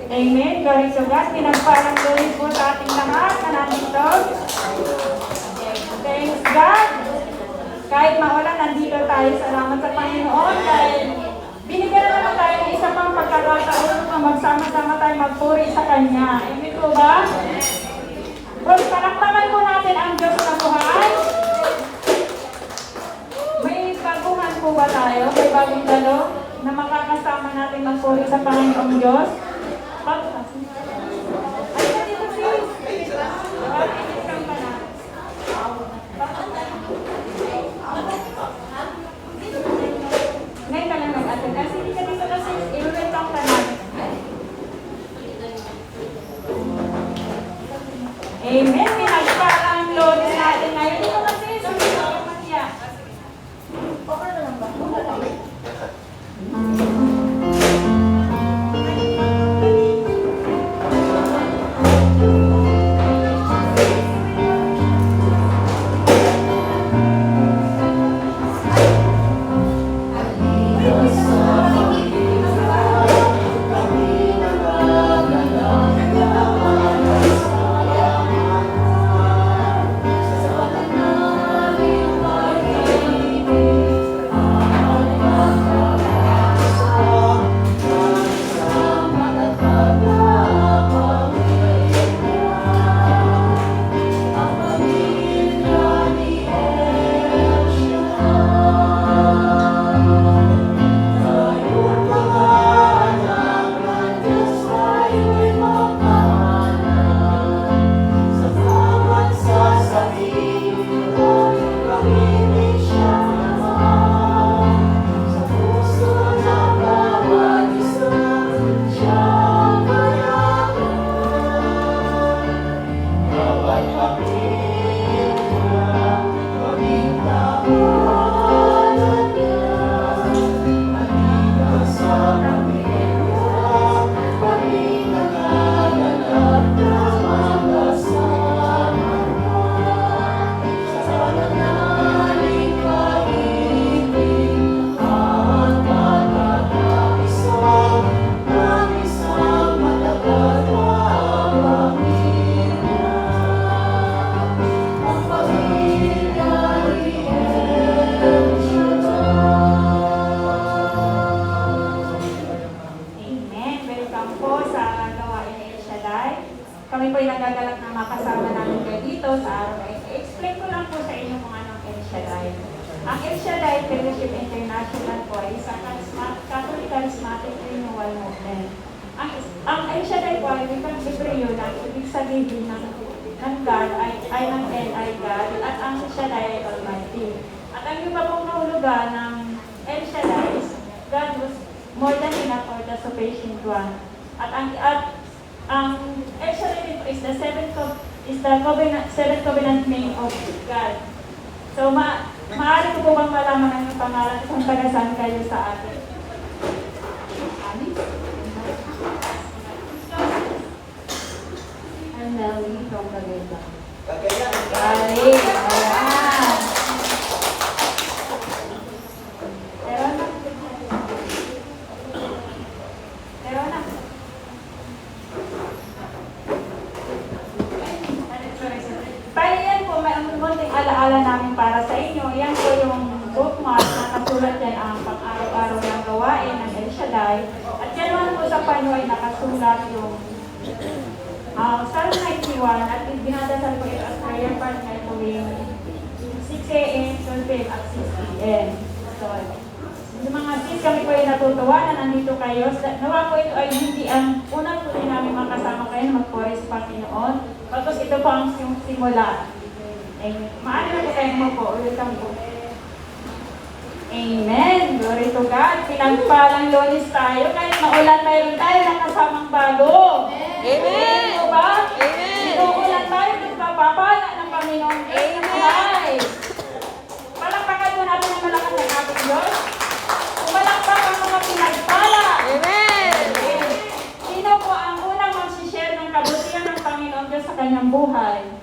Amen. Glory to God. Pinagpalang tuloy po sa ating lahat na nandito. Thanks God. Kahit maulan, nandito tayo. Salamat sa Panginoon. Dahil binigyan na naman tayo ng isa pang pagkakataon na magsama-sama tayo magpuri sa Kanya. Amen po ba? Palakpakan po natin ang Diyos na buhay. May baguhan po ba tayo? May bagong dalo na makakasama natin magpuri sa Panginoong Diyos? Ay, dito sis. Ngayon ka lang nag-attend. Kasi hindi ka dito kasi i-welcome ka namin. Amen. Pinagpalang Lord natin ngayon. Dito kasi sabi ko Maria. Okay na lang ba? Kami po ay nagagalak na makasama namin kayo dito sa araw na ito. I-explain ko lang po sa inyo kung anong El Shaddai. Ang El Shaddai Fellowship International po ay isang Catholic Charismatic Renewal Movement. Ang El Shaddai po ay wikang Hebreo na ibig sabihin ng God ay ng El ay God at ang Shaddai ay Almighty. At ang iba pong nahulugan ng El Shaddai is God was more than enough for the sufficient one. At ang El Shaddai is the seventh covenant name of God. So, maaari ko po bang malaman ang yung pangalan kung taga-saan kayo sa atin? I'm Melly from Cagayan. Ay, ayan. Alaala namin para sa inyo. Yan po yung bookmark na nakasulat yan ang pang-araw-araw ng gawain ng El Shaddai. At yan naman po sa panyo ay nakasulat yung Psalm 91 at binadasal po ito as prayer part na tuwing 6 a.m., 12 p.m. at 6 p.m. So, yung mga sis, kami po ay natutuwa na nandito kayo. Nawa po ito ay hindi ang unang tuloy namin makasama kayo na mag-chorus Panginoon. Tapos ito po ang simula. Maano na po kayo mo po. Welcome po. Amen. Glory to God. Pinagpalang Lunes tayo. Kahit maulan mayroon tayo na kasamang bago. Amen. Ano ba? Amen. Inuulan tayo ng papapala ng Panginoon. Amen. Palakpakan mo natin ang malakas ng ating Diyos. Pumalakpak ang mga pinagpala. Amen. Sino po ang unang magsishare ng kabutihan ng Panginoon Diyos sa kanyang buhay?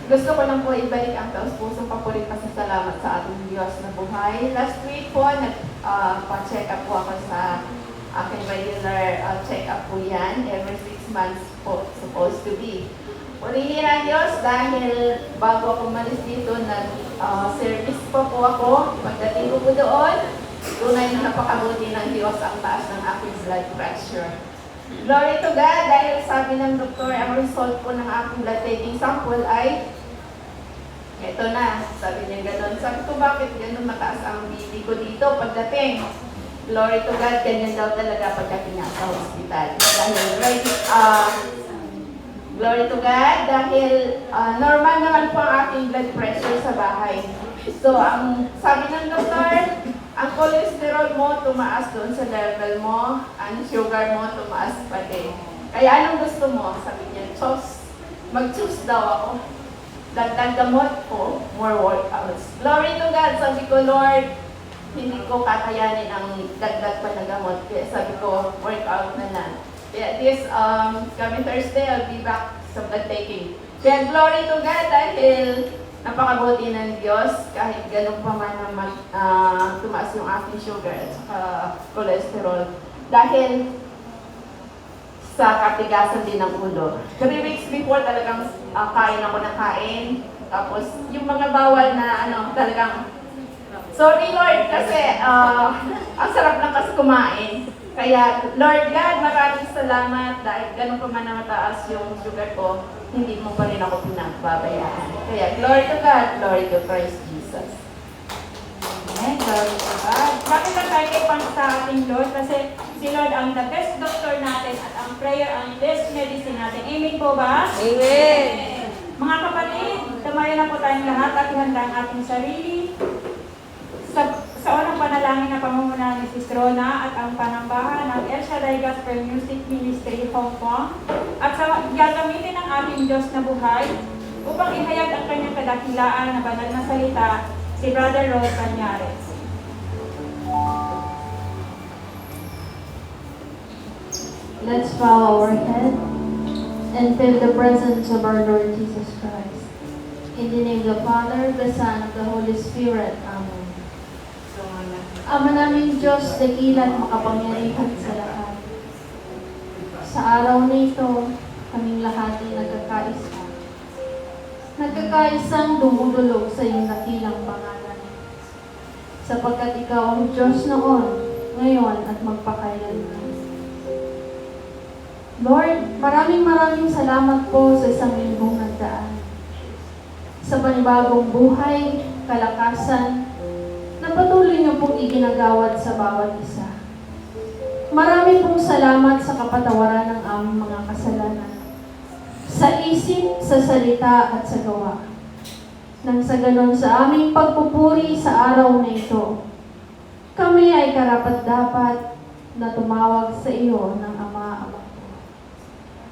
Gusto ko lang po ibalik ang taus-pusong papulit pasasalamat sa ating Diyos na buhay. Last week po, nag-check up po ako sa aking regular check-up po yan. Every 6 months po supposed to be. Purihin ang Diyos dahil bago ako malis dito, nag-service po ako. Pagdating ko po doon, tunay na napakabuti ng Diyos ang taas ng aking blood pressure. Glory to God, dahil sabi ng doktor, ang result po ng aking blood taking sample ay ito na. Sabi niya gano'n. Sabi ko, bakit gano'n mataas ang BP ko dito pagdating? Glory to God, ganyan daw talaga pagdating nga sa hospital. Dahil glory to God, dahil normal naman po ang aking blood pressure sa bahay. So, ang sabi ng doktor, ang cholesterol mo tumaas doon sa level mo, ang sugar mo tumaas pa din. Kaya anong gusto mo? Sabi niya, mag-choose daw ako. Dagdag gamot ko, more workouts. Glory to God, sabi ko, Lord, hindi ko kakayanin ang dagdag pa na gamot. Kaya sabi ko, workout na lang. Kaya this coming Thursday, I'll be back sa blood taking. Kaya glory to God dahil napakabuti ng Diyos kahit ganun pa man na tumaas yung aking sugar at saka cholesterol. Dahil sa katigasan din ng ulo. 3 weeks before talagang kain ako ng kain. Tapos yung mga bawal na talagang sorry Lord kasi ang sarap lang kasi kumain. Kaya Lord God, maraming salamat dahil ganun pa man na mataas yung sugar ko, hindi mo pa rin ako pinagbabayaan. Kaya glory to God, glory to Christ Jesus. Amen. Glory to God. Bakit ang tayo kay Pang sa ating Lord? Kasi si Lord ang the best doctor natin at ang prayer ang best medicine natin. Amen po ba? Amen. Mga kapatid, tumayo na po tayong lahat at ihanda ang ating sarili. Sa unang panalangin na pamumuno ni Sis Rona at ang panambahan ng El Shaddai Gospel Music Ministry Hong Kong at sa gagamitin ng ating Diyos na buhay upang ihayag ang kanyang kadakilaan na banal na salita, si Brother Rod Cañares. Let's bow our head and feel the presence of our Lord Jesus Christ. In the name of the Father, the Son, and the Holy Spirit. Amen. Ama naming Diyos, dakilan, makapangyarihan sa lahat. Sa araw na ito, kaming lahat ay nagkakaisa. Nagkakaisang dumudulog sa iyong dakilang pangalan. Sapagkat ikaw ang Diyos noon, ngayon at magpakailanman. Lord, maraming salamat po sa isang linggong nagdaan. Sa panibagong buhay, kalakasan, na patuloy niyo pong iginagawad sa bawat isa. Marami pong salamat sa kapatawaran ng aming mga kasalanan. Sa isip, sa salita at sa gawa. Nang sa ganon sa aming pagpupuri sa araw na ito, kami ay karapat-dapat na tumawag sa iyo ng Ama.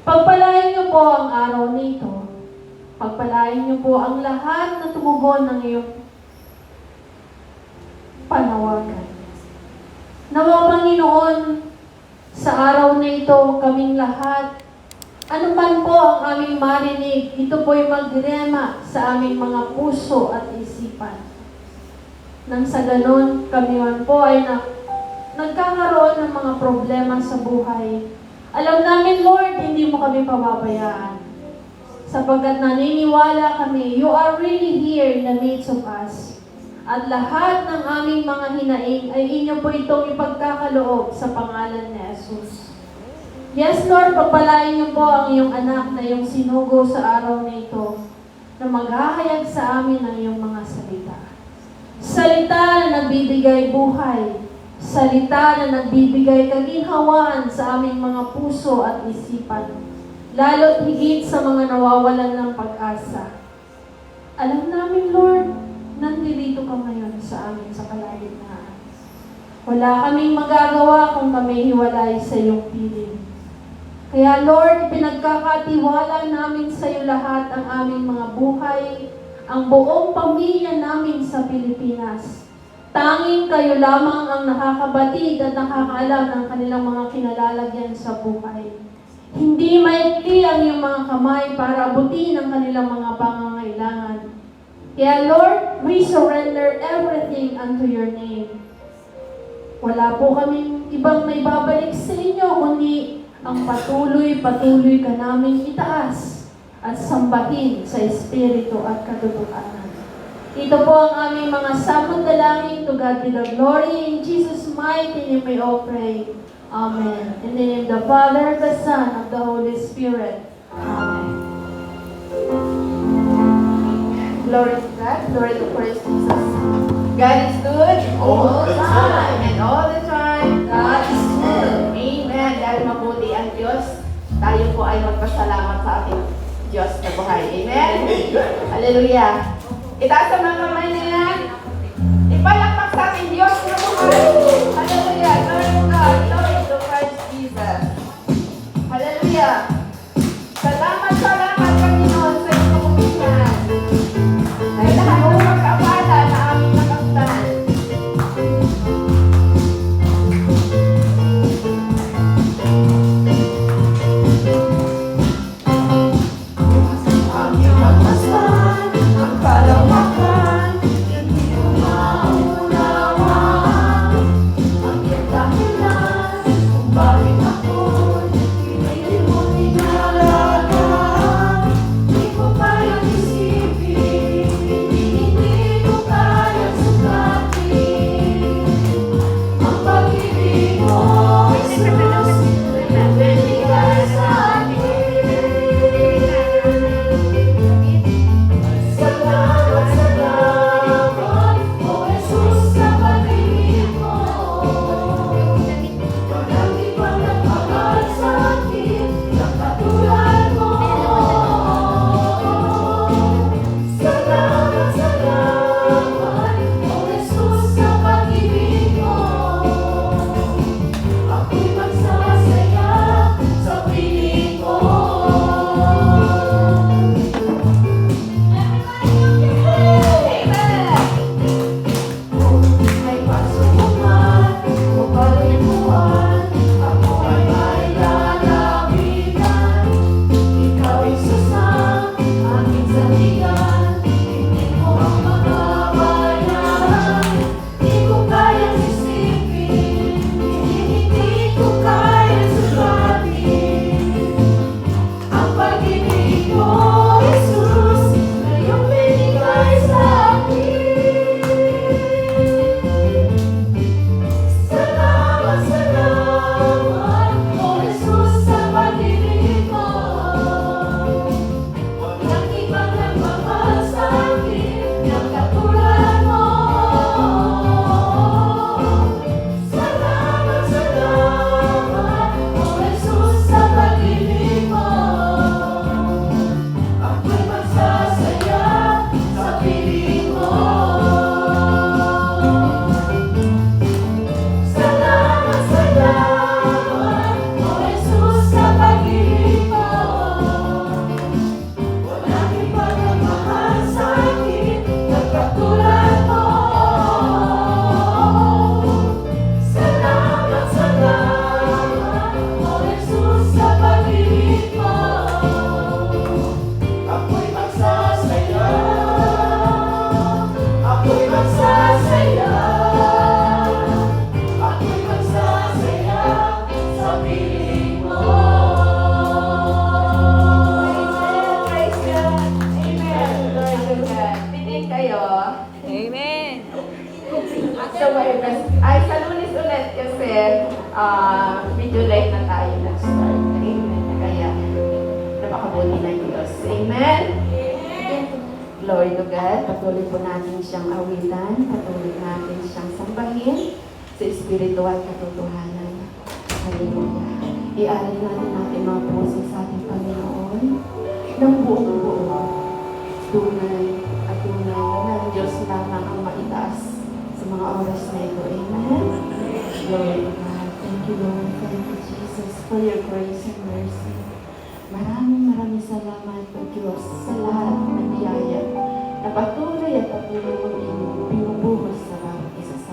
Pagpalain niyo po ang araw na ito. Pagpalain niyo po ang lahat na tumugon ng iyong panawagan. Nawa Panginoon, sa araw na ito, kaming lahat, ano man po ang aming marinig, ito po'y magrema sa aming mga puso at isipan. Nang sa ganon, kami man po ay nagkakaroon ng mga problema sa buhay. Alam namin, Lord, hindi mo kami pababayaan. Sapagkat naniniwala kami, you are really here in the midst of us. At lahat ng aming mga hinaing ay inyo po itong ipagkakaloob sa pangalan ni Jesus. Yes, Lord, pagpalain niyo po ang iyong anak na iyong sinugo sa araw na ito na maghahayag sa amin ng iyong mga salita. Salita na nagbibigay buhay. Salita na nagbibigay kaginhawaan sa aming mga puso at isipan. Lalo't higit sa mga nawawalan ng pag-asa. Alam namin, Lord, nandito ka ngayon sa amin sa kalagitnaan. Wala kaming magagawa kung kami hiwalay sa iyong piling. Kaya Lord, pinagkakatiwala namin sa iyo lahat ang aming mga buhay, ang buong pamilya namin sa Pilipinas. Tanging kayo lamang ang nakakabatid at nakakaalam ng kanilang mga kinalalagyan sa buhay. Hindi maikli ang iyong mga kamay para abutin ang kanilang mga pangangailangan. Kaya Lord, we surrender everything unto your name. Wala po kaming ibang may babalik sa inyo, kundi ang patuloy ka naming itaas at sambahin sa Espiritu at katotohanan. Ito po ang aming mga samot dalangin. To God be the glory. In Jesus' mighty name we all pray. Amen. In the name of the Father, the Son, of the Holy Spirit. Amen. Glory to God. Glory to Christ Jesus. God is good all the time. And all the time, God is good. Amen. Dahil mabuti ang Diyos, tayo po ay magpasalamat sa ating Diyos na buhay. Amen. Hallelujah. Itaas ang mga kamay na yan. Ipalakpak sa ating Diyos na buhay. Hallelujah. Glory to God. Glory to Christ Jesus. Hallelujah. Salamat, Panginoon, sa iyong kamulian. Ay lahat ng pagkabala na aming nakaktan. Ang iyong maslan, ang kalawakan, hindi mo maunawaan. Ang iyong dahilan, kung bakit ako'y hindi mo tinalagaan. Di ko kayang isipin, hindi ko kayang sukatin. Ang pag-ibig mo, Jesus, nagbibigay sa akin. Salamat, salamat, O Jesus, sa pag-ibig mo. Walang ibang nagmamahal sa akin, ng katulad mo. Salamat, salamat, O Jesus, sa pag-ibig mo. Ako'y magsasaya sa piling mo. Ay pasuman, o palimuan, ako ay may lalawigan. Ikaw isa sa aking sandigan, hindi mo ang magabayan. Di ko kayang isipin, hindi ko kayang sukatin. Ang pag-ibig mo, Jesus, na iyong binigay sa akin. Salamat, salamat, O Jesus, sa pag-ibig mo. Walang ibang nagmamahal sa akin, ng katulad mo. Salamat, salamat, O Jesus, sa pag-ibig mo. Ako'y magsasaya sa piling mo. Salamat, salamat, O Jesus, sa pag-ibig mo. Walang ibang nagmamahal sa akin, ng katulad mo. Salamat, salamat, O Jesus, sa pag-ibig mo. Ako'y magsasaya, ako'y magsasaya, ako'y magsasaya sa piling mo. Praise God. Amen. Lord to God. Pitin kayo. Amen. So, ay sa Lunes ulit kasi medyo late na tayo nag-start. Amen. Kaya napakabuti ng Diyos. Amen. Glory to God. Patuloy po natin siyang awitan. Patuloy natin siyang sambahin sa Espiritu at katotohanan. Hallelujah. Ialay natin natin mga puso sa ating Panginoon ng buong buo. Tunay at tunay na ng Diyos lamang ang maitaas sa mga oras na ito. Amen. Glory to God. Thank you, Lord. Thank you, Jesus, for your grace and mercy. Maraming salamat po, Diyos, sa lahat ng biyaya na patuloy at patuloy mong binubuhos sa bawat isa sa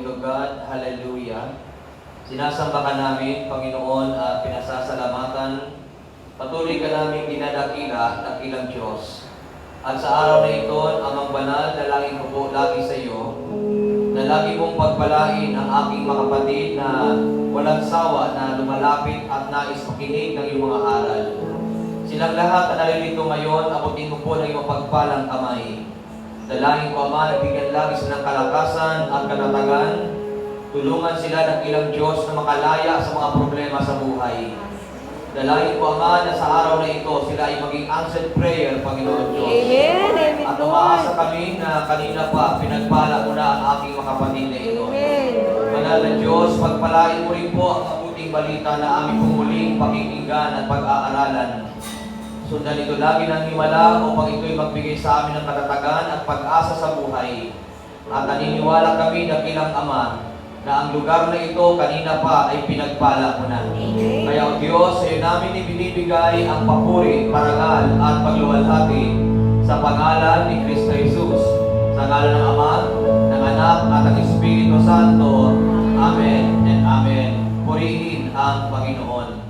to God. Hallelujah. Sinasamba ka namin, Panginoon, at pinasasalamatan. Patuloy ka namin dinadakila, dakilang Diyos. At sa araw na ito, Amang Banal, dalangin ko po lagi sa iyo, na lagi mong pagpalain ang aking mga kapatid na walang sawa na lumalapit at nais makinig ng iyong mga aral. Silang lahat na naririto ngayon, abutin mo po ng iyong pagpalang kamay. Dalangin ko, Ama, na bigyan lagi sila ng kalakasan at katatagan. Tulungan sila ng ilang Diyos na makalaya sa mga problema sa buhay. Dalangin ko, Ama, na sa araw na ito, sila ay maging answered prayer, Panginoon Diyos. Amen. Amen, At Lord. umaasa kami na kanina pa, pinagpala mo na ang aking mga kapatid na ito. Amen. Banal na Diyos, pagpalain mo rin po ang mabuting balita na aming pumuling pakikinggan at pag-aaralan. Sundan ito lagi ng himala upang ito'y magbigay sa amin ng katatagan at pag-asa sa buhay. At naniniwala kami na bilang Ama na ang lugar na ito kanina pa ay pinagpala mo na. Kaya o Diyos, sa iyo namin ibinibigay ang papuri, parangal at pagluwalhati sa pangalan ni Kristo Jesus. Sa ngalan ng Ama, ng Anak at ng Espiritu Santo. Amen and Amen. Purihin ang Panginoon.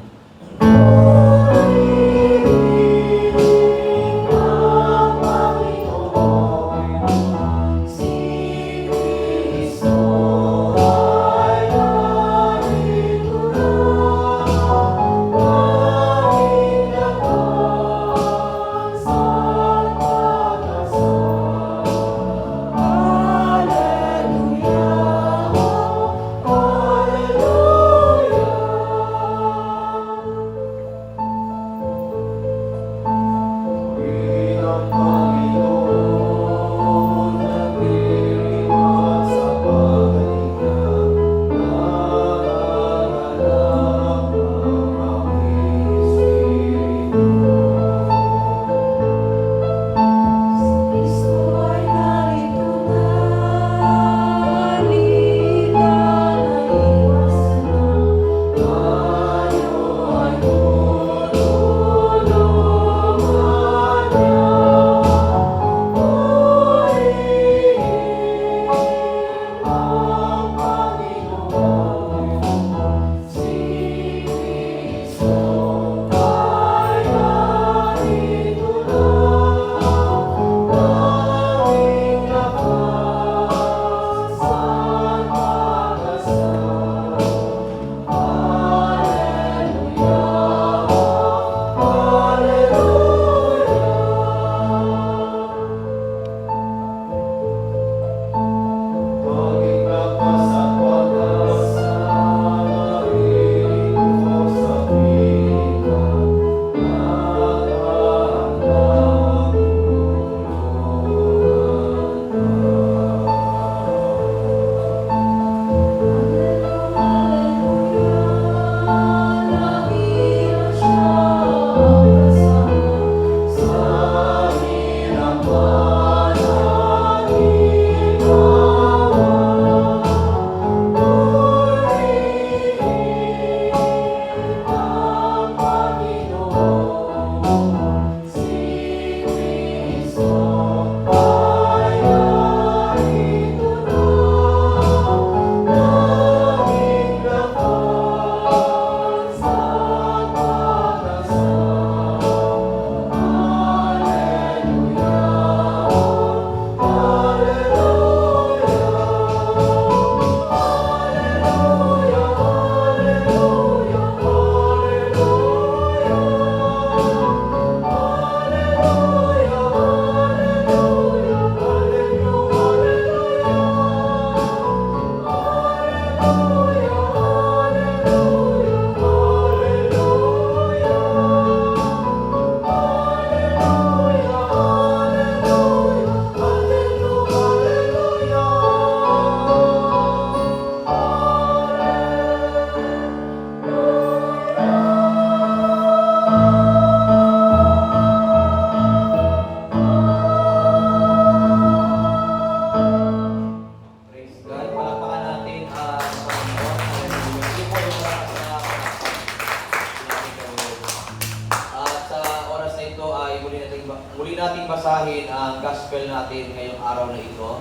muli nating basahin ang gospel natin ngayong araw na ito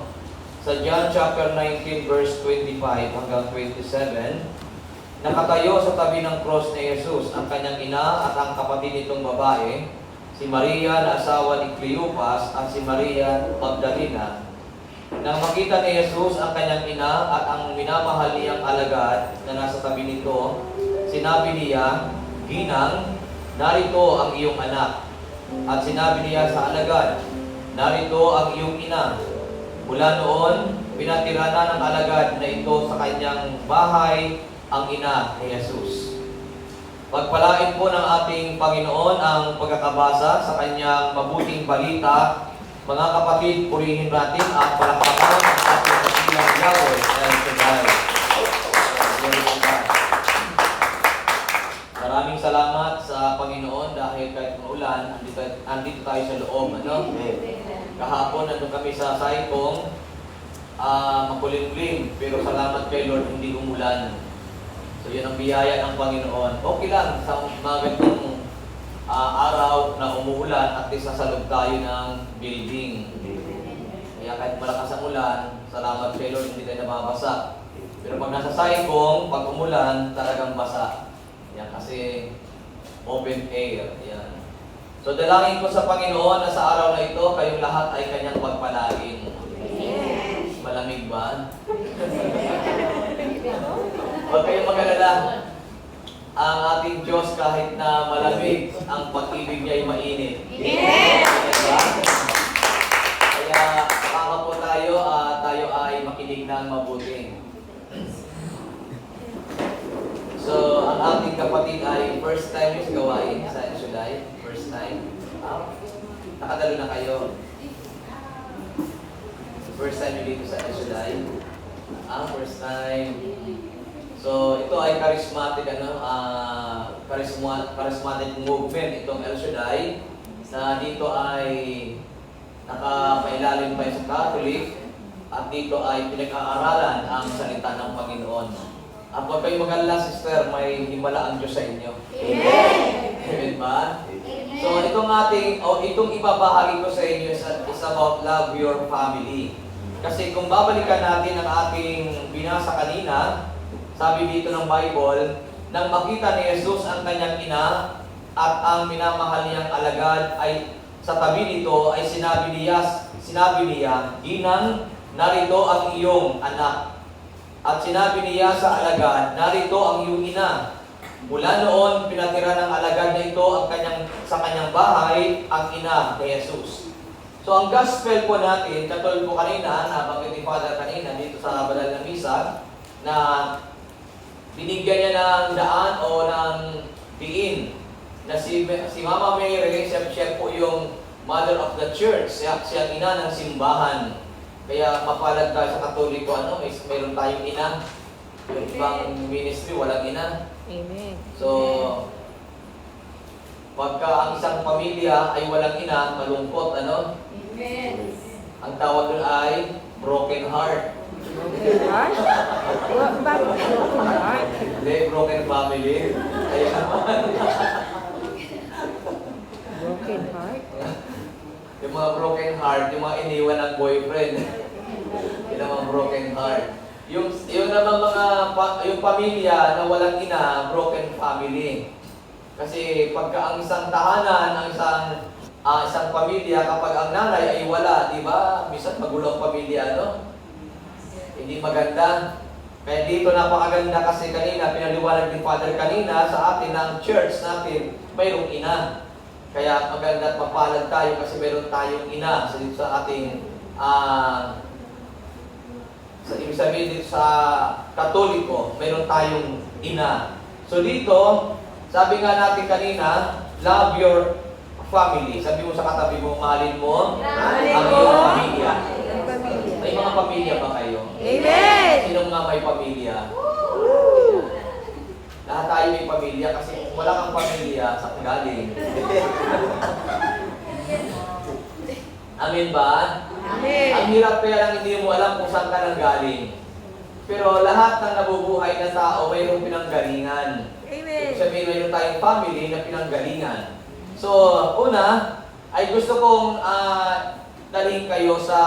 sa John chapter 19 verse 25 hanggang 27, nakatayo sa tabi ng cross ni Jesus ang kanyang ina at ang kapatid nitong babae, si Maria na asawa ni Cleopas at si Maria Magdalena. Nang makita ni Jesus ang kanyang ina at ang minamahal niyang alagad na nasa tabi nito, sinabi niya, "Ginang, narito ang iyong anak." At sinabi niya sa alagad, "Narito ang iyong ina." Mula noon, pinatira na ng alagad na ito sa kanyang bahay ang ina ni Jesus. Pagpalain po ng ating Panginoon ang pagkakabasa sa kanyang mabuting balita. Mga kapatid, purihin natin at palakpakan ang ating kasilang Yahweh El Shaddai. Glory to God. Maraming salamat sa Panginoon dahil kahit maulan, andito tayo sa loob. Kahapon nandun kami sa Saikong, makulimlim, pero salamat kay Lord hindi umulan. So yun ang biyaya ng Panginoon. Okay lang sa mga ganitong araw na umuulan, at least nasa loob tayo ng building. Kaya kahit malakas ang ulan, salamat kay Lord hindi tayo nababasa. Pero pag nasa Saikong, pag umulan, talagang basa. Yan kasi open air. Yan. So dalangin ko sa Panginoon na sa araw na ito, kayong lahat ay kanyang pagpalain. Malamig ba? Huwag kayong mag-alala. Ang ating Diyos kahit na malamig, ang pag-ibig niya ay mainit. Diba? Kaya makaka po tayo, tayo ay makinig ng mabuti. So, ang ating kapatid ay first time yung gawain sa July. First time. Nakadalo na kayo. First time yung dito sa July. First time. So, ito ay charismatic, charismatic movement, itong El Shaddai, na dito ay nakapailalim pa sa Catholic, at dito ay pinag-aaralan ang salita ng Panginoon. At huwag kayong mag-alala, sister, may himala ang Diyos sa inyo. Amen! Amen ba? So, itong ibabahagi ko sa inyo is about love your family. Kasi kung babalikan natin ang ating binasa kanina, sabi dito ng Bible, nang makita ni Jesus ang kanyang ina at ang minamahal niyang alagad ay sa tabi nito ay sinabi niya, "Ginang, narito ang iyong anak." At sinabi niya sa alagad, "Narito ang iyong ina." Mula noon, pinatira ng alagad na ito sa kanyang bahay ang ina ni Jesus. So ang gospel po natin, katulad po kanina, nabanggit ni Father kanina dito sa Banal na Misa, na binigyan niya ng daan o ng diin na si Mama Mary, siya po yung Mother of the Church, siya ang ina ng simbahan. Kaya mapalad tayo sa Katoliko, mayroon tayong ina. Yung ibang ministry, walang ina. Amen. So, pagka ang isang pamilya ay walang ina, malungkot, Amen. Ang tawag doon ay broken heart. Broken heart? Bakit broken heart? Hindi, broken family. Kaya naman. Broken heart? Yung mga broken heart, yung mga iniwan ng boyfriend. Yun ang mga broken heart. Yung naman yung pamilya na walang ina, broken family. Kasi pagka ang isang tahanan, ang isang pamilya, kapag ang nanay ay wala, di ba? Minsan magulo ang pamilya, Hindi maganda. Kaya dito napakaganda kasi kanina, pinaliwanag ni Father kanina sa atin ng church natin, mayroong ina. Kaya maganda at mapalad tayo kasi mayroon tayong ina sa ating ibig sabihin dito sa Katoliko, mayroon tayong ina. So dito, sabi nga natin kanina, love your family. Sabi mo sa katabi mo, mahalin mo ang iyong pamilya. May mga pamilya ba kayo? Amen! Sinong nga may pamilya? Lahat tayo may pamilya kasi kung wala kang pamilya, saan galing? Amen ba? Amen! Ang hirap kaya lang hindi mo alam kung saan ka nang galing. Pero lahat ng nabubuhay na tao mayroong pinanggalingan. Amen! Ibig sabihin, mayroon tayong family na pinanggalingan. So, una, ay gusto kong dalhin kayo sa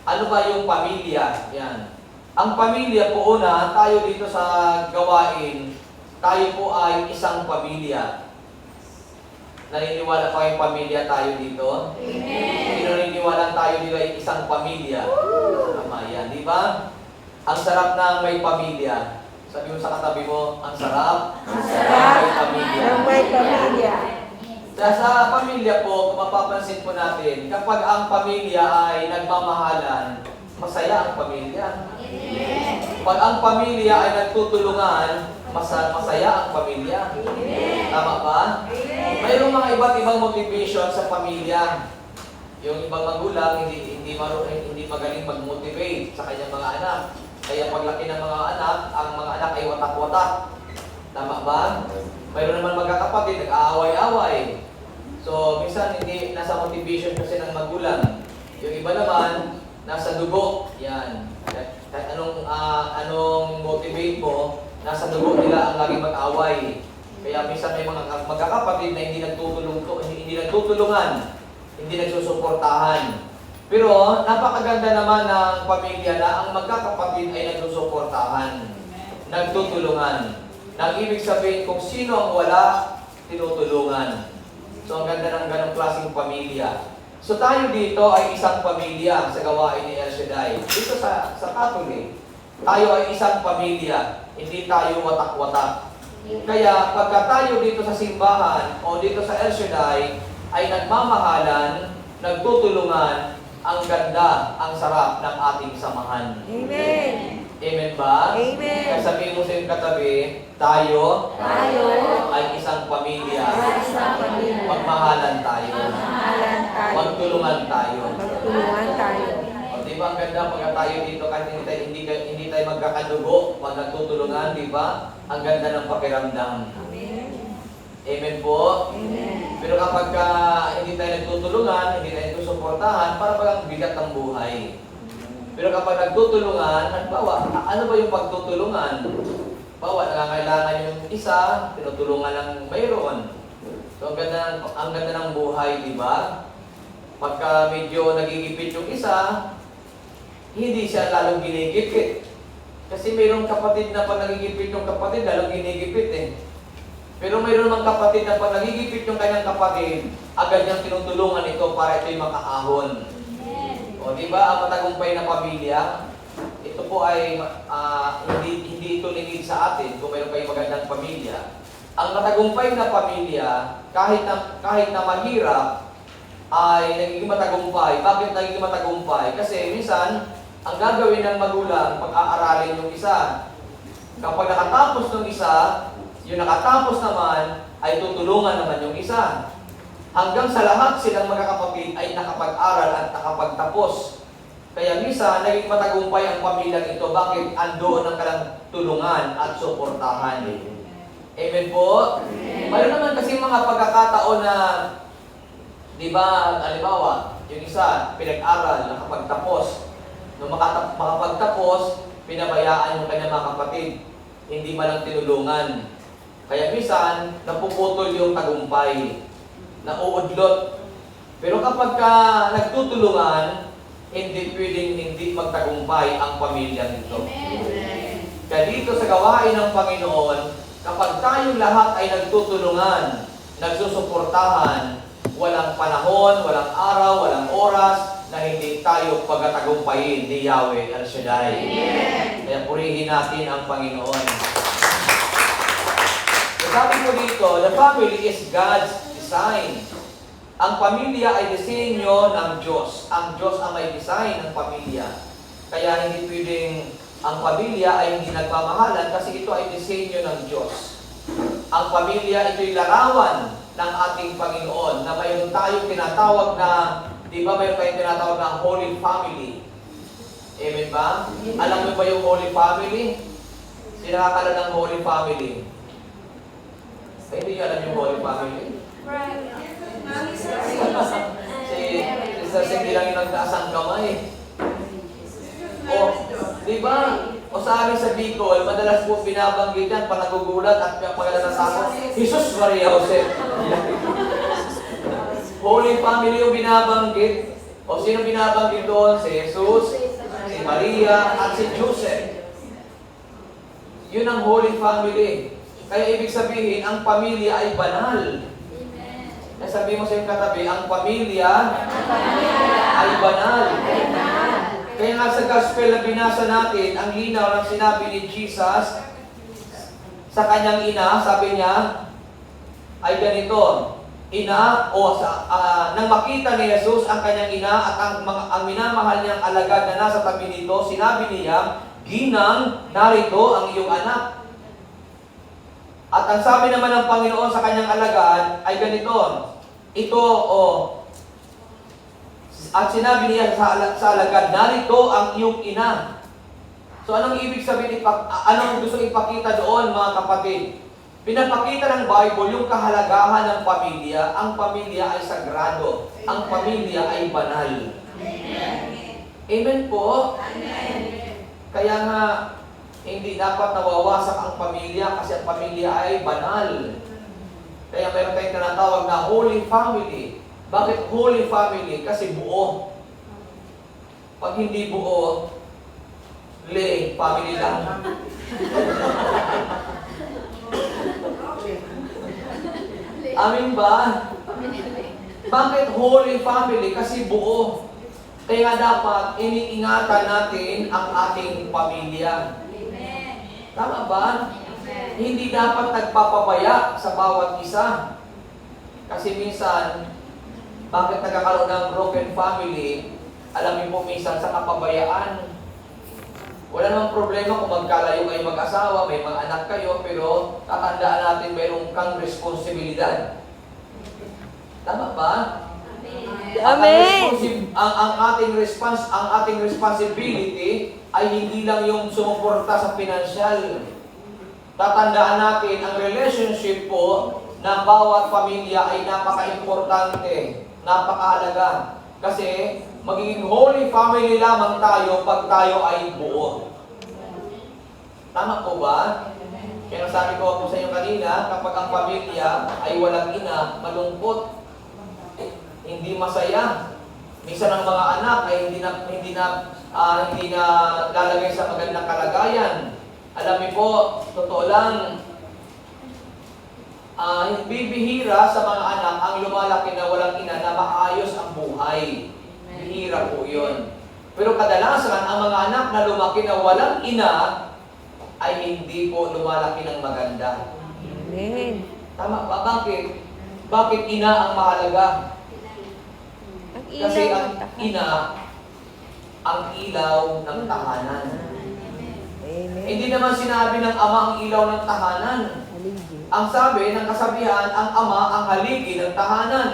Ano ba yung pamilya? Yan. Ang pamilya po una, tayo dito sa gawain, tayo po ay isang pamilya. Naniniwala pa kayong pamilya tayo dito? Amen. Naniniwala tayo dito ay isang pamilya. Tama yan, di ba? Ang sarap na may pamilya. Sabi mo sa katabi mo, ang sarap. Ang sarap. May pamilya. Ng may pamilya. Sa pamilya po, kung mapapansin po natin, kapag ang pamilya ay nagmamahalan, masaya ang pamilya. Pag ang pamilya ay nagtutulungan, masaya ang pamilya. Tama ba? Mayroong mga iba't ibang motivation sa pamilya. Yung ibang magulang hindi magaling mag-motivate sa kanyang mga anak. Kaya paglaki ng mga anak, ang mga anak ay watak-watak. Tama ba? Mayroon naman magkakapatid, nag-aaway-away. So, minsan hindi nasa motivation kasi ng magulang. Yung iba naman, nasa dugo. Yan. Kahit anong motivate mo, nasa dugo nila ang laging mag-away. Kaya minsan may mga magkakapatid na hindi nagtutulungan, hindi nagsusuportahan. Pero napakaganda naman ng pamilya na ang magkakapatid ay nagsusuportahan, nagtutulungan. Nang ibig sabihin kung sino ang wala, tinutulungan. So ang ganda ng ganong klaseng pamilya. So tayo dito ay isang pamilya sa gawain ni El Shaddai. Dito sa Catholic, tayo ay isang pamilya, hindi tayo watak-watak. Kaya pagka tayo dito sa simbahan o dito sa El Shaddai ay nagmamahalan, nagtutulungan, ang ganda, ang sarap ng ating samahan. Amen. Amen ba? Amen. Kaya sabihin mo sa iyong katabi, tayo ay isang pamilya. Isang pamilya. Magmahalan tayo. Magmahalan tayo. Magtulungan tayo. Magtulungan tayo. O, di ba ang ganda pagka tayo dito kahit hindi tayo magkakadugo, pag nagtutulungan, di ba? Ang ganda ng pakiramdam. Amen po? Amen. Pero kapag hindi tayo nagtutulungan, hindi tayo nagsusuportahan, para bagang bigat ng buhay. Pero kapag nagtutulungan, halimbawa, ano ba yung pagtutulungan? Bawa, nangangailangan yung isa, tinutulungan ng mayroon. So, ang ganda ng buhay, di ba? Pagka medyo nagigipit yung isa, hindi siya lalong ginigipit. Kasi mayroong kapatid na pag nagigipit yung kapatid, lalong ginigipit eh. Pero mayroon mga kapatid na pag nagigipit yung kanyang kapatid, agad niyang tinutulungan ito para ito'y makaahon. O, di ba, ang matagumpay na pamilya, ito po ay hindi ito lingid sa atin kung mayroon kayong magandang pamilya. Ang matagumpay na pamilya, kahit na mahirap, ay nagiging matagumpay. Bakit nagiging matagumpay? Kasi minsan, ang gagawin ng magulang, pag-aaralin yung isa. Kapag nakatapos ng isa, yung nakatapos naman, ay tutulungan naman yung isa. Hanggang sa lahat silang magkakapatid ay nakapag-aral at nakapagtapos. Kaya minsan, naging matagumpay ang pamilyang ito. Bakit? Andoon ang kalang tulungan at suportahan. Amen po? Mayroon naman kasi mga pagkakataon na, di ba, halimbawa, yung isa, pinag-aral, nakapagtapos. Nung makapagtapos, pinabayaan yung kanyang mga kapatid. Hindi man lang tinulungan. Kaya minsan, napuputol yung tagumpay, nauudlot. Pero kapag nagtutulungan, hindi pwedeng hindi magtagumpay ang pamilya nito. Kaya dito sa gawain ng Panginoon, kapag tayong lahat ay nagtutulungan, nagsusuportahan, walang panahon, walang araw, walang oras, na hindi tayo pagkatagumpayin ni Yahweh El Shaddai. Kaya purihin natin ang Panginoon. Sabi ko dito, the family is God's design. Ang pamilya ay disenyo ng Diyos. Ang Diyos ang may design ng pamilya. Kaya hindi pwedeng ang pamilya ay hindi nagmamahalan kasi ito ay disenyo ng Diyos. Ang pamilya, ito'y larawan ng ating Panginoon na mayroon tayong tinatawag na, di ba mayroon tayong tinatawag na Holy Family? Amen ba? Alam mo ba yung Holy Family? Sino nakakala ng Holy Family? Hindi nyo alam yung Holy Family? Si Sister Cindy lang yung nagtaas ang kamay. O, di ba? O sa amin sa Bicol, madalas po binabanggit yan, pag nagugulat at pagkalatas ako, Jesus Maria Jose. Holy Family yung binabanggit. O sino binabanggit doon? Si Jesus, si Maria, at si Joseph. Yun ang Holy Family. Kaya ibig sabihin, ang pamilya ay banal. Kaya sabi mo sa iyong katabi, ang pamilya ay banal. Kaya nga sa gospel na binasa natin, ang linaw ng sinabi ni Jesus sa kanyang ina, sabi niya, ay ganito, ina, o nang makita ni Jesus ang kanyang ina at ang minamahal niyang alagad na nasa tabi nito, sinabi niya, Ginang, narito ang iyong anak. At ang sabi naman ng Panginoon sa kanyang alagad ay ganito, ito, at sinabi niya sa alagad, narito ang iyong ina. So anong ibig sabihin, anong gusto ipakita doon mga kapatid? Pinapakita ng Bible yung kahalagahan ng pamilya. Ang pamilya ay sagrado. Ang pamilya ay banal. Amen po? Kaya nga, hindi dapat nawawasak ang pamilya kasi ang pamilya ay banal. Kaya meron tayong tinatawag na Holy Family. Bakit Holy Family? Kasi buo. Pag hindi buo, family lang. Amin ba? Bakit Holy Family? Kasi buo. Kaya dapat iniingatan natin ang ating pamilya. Tama ba? Hindi dapat nagpapabaya sa bawat isa. Kasi minsan, bakit nagkakaroon ng broken family? Alam niyo po minsan sa kapabayaan. Wala namang problema kung magkalayo kayo mag-asawa, may mga anak kayo, pero tatandaan natin mayroong kang responsibilidad. Tama ba? Amen. Ang ating responsibility ay hindi lang yung sumuporta sa financial. Tatandaan natin ang relationship po ng bawat pamilya ay napaka-importante, napakahalaga. Kasi magiging holy family lamang tayo pag tayo ay buo. Tama po ba? Kaya sabi ko po sa inyo kanina, kapag ang pamilya ay walang ina, malungkot, hindi masaya. Minsan ang mga anak ay hindi na lalagay sa magandang kalagayan. Alam niyo po, totoo lang, bibihira sa mga anak ang lumalaki na walang ina na maayos ang buhay. Bihira po yun. Pero kadalasan, ang mga anak na lumaki na walang ina ay hindi po lumalaki ng maganda. Amen. Tama ba? Bakit? Bakit ina ang mahalaga? Ang Kasi ilaw ang ng tahanan. ina, ang ilaw ng tahanan. Amen. Hindi naman sinabi ng ama ang ilaw ng tahanan. Haligi. Ang sabi ng kasabihan, ang ama ang haligi ng tahanan.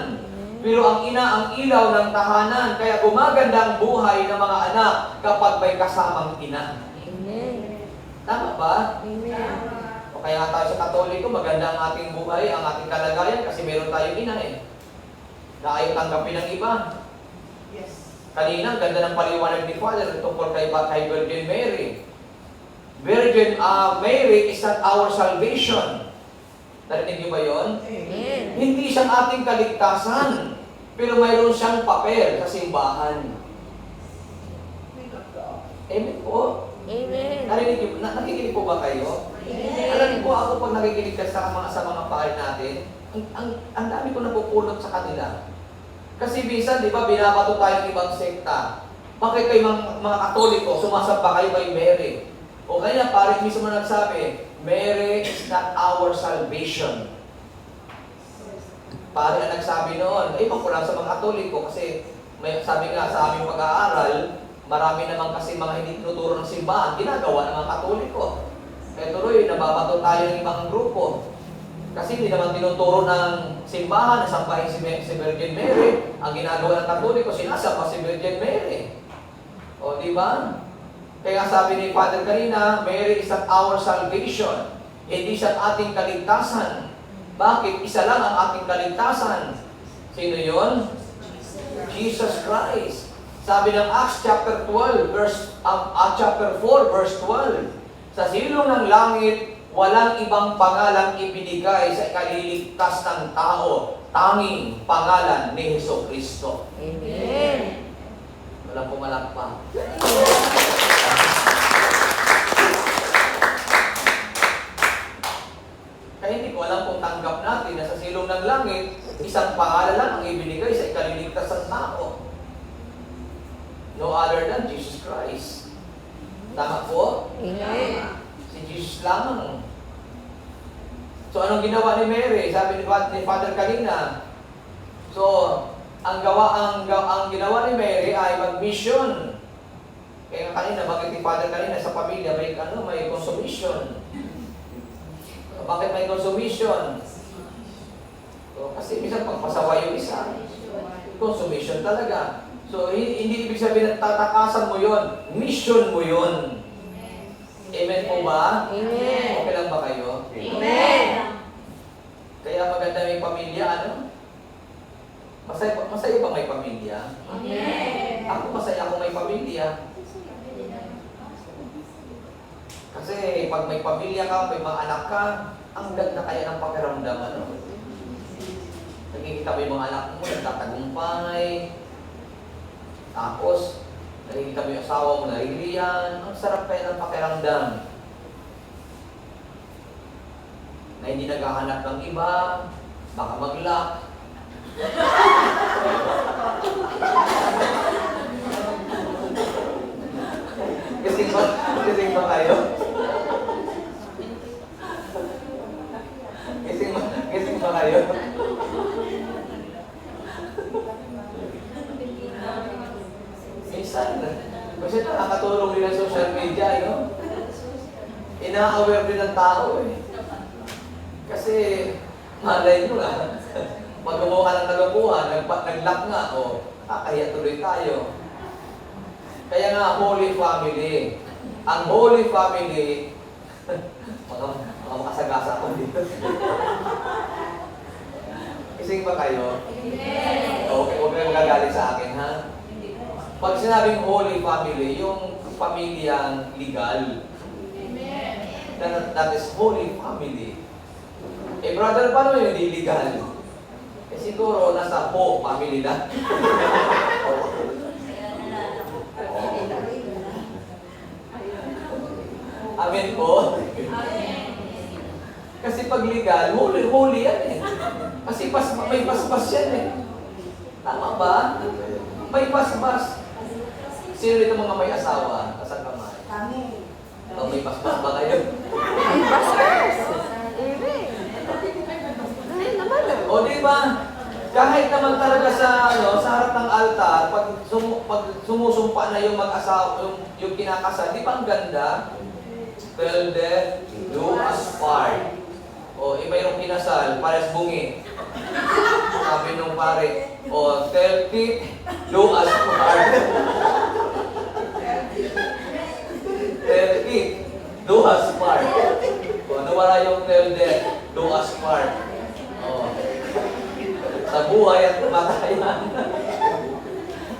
Pero ang ina ang ilaw ng tahanan. Kaya gumaganda ang buhay ng mga anak kapag may kasamang ina. Amen. Tama ba? Amen. O kaya tayo sa Katoliko, maganda ang ating buhay, ang ating kalagayan kasi meron tayong ina eh. Na ayaw tanggapin ng iba. Kanina, ang ganda ng paliwanag ni Father tungkol kay Virgin Mary. Virgin Mary is not our salvation. Narinig niyo ba yun? Amen. Hindi siyang ating kaligtasan, pero mayroon siyang papel sa simbahan. Amen po. Amen. Nakikinig po ba kayo? Amen. Alam niyo po, ako pag nakikinig ka sa mga pahal natin, ang dami ko napupulot sa kanila. Kasi minsan, di ba, binabato tayo ng ibang sekta. Bakit kayo mga Katoliko, sumasamba kayo kay Mary? O kaya, parang mismo nagsabi, Mary is not our salvation. Parang ang nagsabi noon, ko lang sa mga Katoliko kasi sabi nga sa aming pag-aaral, marami naman kasi mga hindi tinuturo ng simbahan, ginagawa ng mga Katoliko. Kaya tuloy, nababato tayo ng ibang grupo. Kasi hindi naman tinuturo ng simbahan na sambahin si Virgin Mary. Ang ginagawa ng Katoliko, sinasamba si Virgin Mary. O, di ba? Kaya sabi ni Father kanina, Mary is not our salvation. Hindi siya ating kaligtasan. Bakit? Isa lang ang ating kaligtasan. Sino yon? Jesus Christ. Sabi ng Acts chapter 4, verse 12, sa silong ng langit, walang ibang pangalang ibinigay sa ikaliligtas ng tao, tanging pangalan ni Jesucristo. Amen. Walang pumalakpak. Kaya hindi ko alam kung tanggap natin na sa silong ng langit, isang pangalan lang ang ibinigay sa ikaliligtas ng tao. No other than Jesus Christ. Tama po? Amen. Si Jesus lamang. So anong ginawa ni Mary? Sabi ni Father kanina. So, ang ginawa ni Mary ay mag-mission. Kaya kanina, bakit ni Father kanina sa pamilya may consummation? Bakit may consummation? So, kasi minsan pagpasawa yung isa. Consummation talaga. So, hindi ibig sabihin na tatakasan mo yon, mission mo yon. Amen po ba? Amen. Okay lang ba kayo? Amen. Kaya maganda may pamilya, ano? Masaya ba may pamilya? Amen. Ako masaya kung may pamilya. Kasi pag may pamilya ka, may mga anak ka, ang ganda kaya ng pakiramdam, ano? Nakikita mo yung mga anak mo, nagtatagumpay. Tapos, nakikita mo yung asawa mo, nariliyan. Ang sarap kaya ng pakiramdam. Na hindi naghahanap ng iba, baka mag-lock. Kasi ba kayo? Kasi ba kayo? Minsan, kasi nakakatulong din ang social media, no? Ina-aware din ng tao, eh. Kasi, malay nyo lang, magawa ka ng nagabuhan, nag-lock nga, o, kaya tuloy tayo. Kaya nga, Holy Family. Ang Holy Family, mga makasagasa ko dito. Ising ba kayo? Okay, huwag kayong gagalit sa akin, ha? Pag sinabing Holy Family, yung pamilyang legal. That is Holy Family. Eh, brother, paano yun hindi legal? Eh, siguro nasa po family na. Amen po? Kasi pag legal, holy yan eh. Kasi may paspas yan eh. Tama ba? May paspas. Sino dito mga may asawa? Kasang kamay? Kami. Oh, may paspas ba kayo? Ay, pastors. Amen. Amen naman. O di ba? Kahit naman talaga sa harap ng altar, pag sumusumpa na yung mag-asawa, yung kinakasal, di ba ang ganda? Till death do us part. O, mayroong kinasal, pares bungi. Sabi nung pare, o, till death do us part. Till death do us part. O, nawala yung till death do us part. O, sa buhay at kamatayan.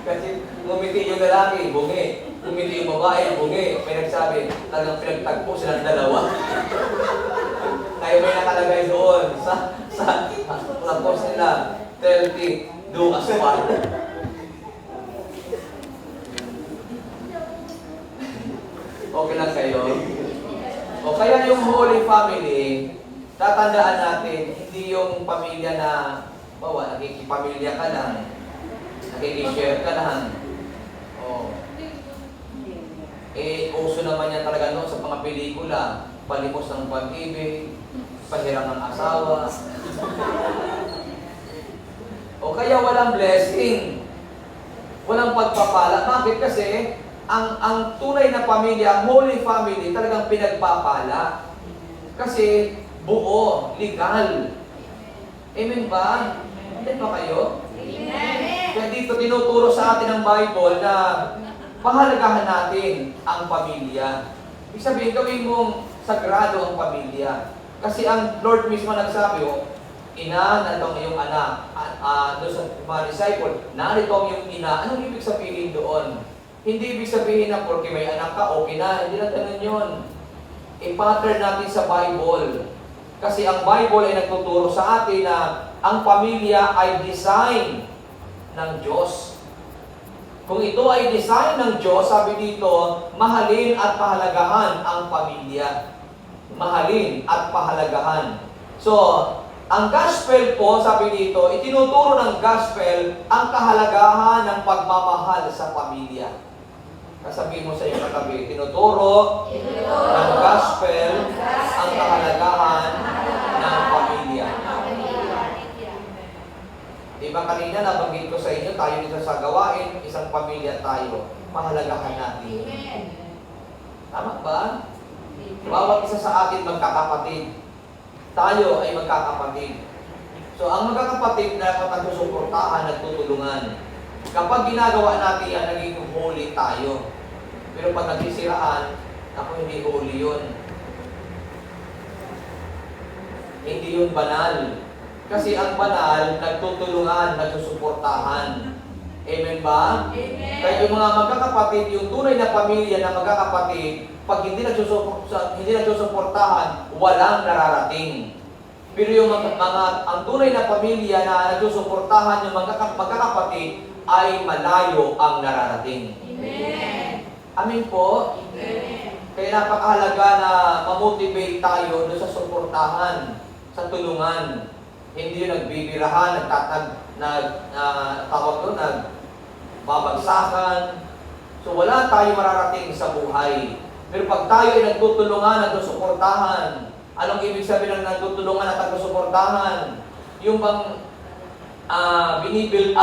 Kasi ngumiti yung lalaki, bungi. Ngumiti yung babae, bungi. May nagsabi, talagang pinagtagpo silang dalawa. Kaya may nakalagay doon sa post nila, 30, do as one. Okay lang kayo? O kaya yung Holy Family, tatandaan natin, hindi yung pamilya na nakikipamilya ka lang, nakikishare ka lang. O, uso naman yan talaga noon sa mga pelikula, palimos ng pag-ibig, pahirang ng asawa. O kaya walang blessing, walang pagpapala. Bakit? Kasi, ang tunay na pamilya, ang Holy Family, talagang pinagpapala. Kasi, buo, legal. Amen ba? Amen ba kayo? Amen. Kaya dito tinuturo sa atin ng Bible na pahalagahan natin ang pamilya. Ibig sabihin, gawin mong sagrado ang pamilya. Kasi ang Lord mismo nagsabi, ina, narito ang iyong anak. Doon sa mga disciple, narito ang iyong ina. Anong ibig sabihin doon? Hindi ibig sabihin na porque may anak ka, okay na. Hindi na ganun yun. I-pattern natin sa Bible. Kasi ang Bible ay nagtuturo sa atin na ang pamilya ay design ng Diyos. Kung ito ay design ng Diyos, sabi dito, mahalin at pahalagahan ang pamilya. Mahalin at pahalagahan. So, ang gospel po, sabi dito, itinuturo ng gospel ang kahalagahan ng pagmamahal sa pamilya. Kasabihin mo sa iyong katabi, tinuturo ng gospel ang kahalagahan ng pamilya. Diba kanina nabanggit ko sa inyo, tayo dito sa gawain, isang pamilya tayo. Pahalagahan natin. Tama ba? Bawat isa sa atin magkakapatid. Tayo ay magkakapatid. So, ang magkakapatid dapat nagsusuportahan, nagtutulungan. Kapag ginagawa natin yan, naging holy tayo. Pero pag nagsisiraan, ako hindi holy yun. Hindi yun banal. Kasi ang banal, nagtutulungan, nagsusuportahan. Amen ba? Amen. Kaya yung mga magkakapatid, yung tunay na pamilya na magkakapatid, pag hindi nagsusuportahan, walang nararating. Pero yung ang tunay na pamilya na nagsusuportahan yung magkakapatid, ay malayo ang nararating. Amen. Amin po? Amen. Kaya napakahalaga na mamotivate tayo doon sa suportahan, sa tulungan. Hindi yung nagbibirahan, nagbabagsakan. So wala tayo mararating sa buhay. Pero pag tayo ay nagtutulungan, nagsusuportahan, anong ibig sabihin ng nagtutulungan at nagsusuportahan? Yung bang binibuild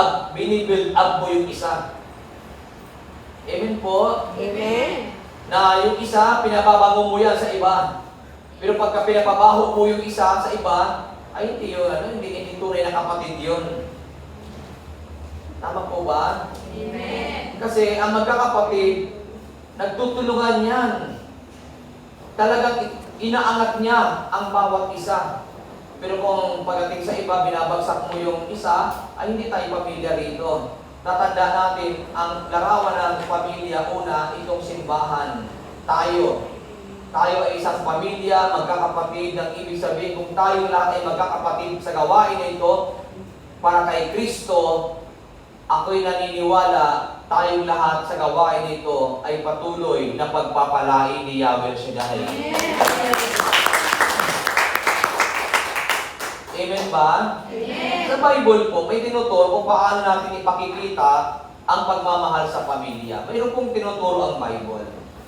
up mo yung isa. Amen po? Amen. Na yung isa, pinababango mo yan sa iba. Pero pagka pinapabaho mo yung isa sa iba, ay hindi yun, hindi tunay na kapatid yun. Tama po ba? Amen. Kasi ang magkakapatid, nagtutulungan yan. Talagang inaangat niya ang bawat isa. Pero kung pagdating sa iba, binabagsak mo yung isa, ay hindi tayo pamilya rito. Tatanda natin, ang larawan ng pamilya, una, itong simbahan. Tayo ay isang pamilya, magkakapatid. Ang ibig sabihin, kung tayo lahat ay magkakapatid sa gawain na ito, para kay Kristo, ako'y naniniwala, tayong lahat sa gawain ito ay patuloy na pagpapalain ni Yahweh Shaddai. Amen ba? Amen. Sa Bible po, may tinuturo kung paano natin ipakikita ang pagmamahal sa pamilya. Mayroon pong tinuturo ang Bible.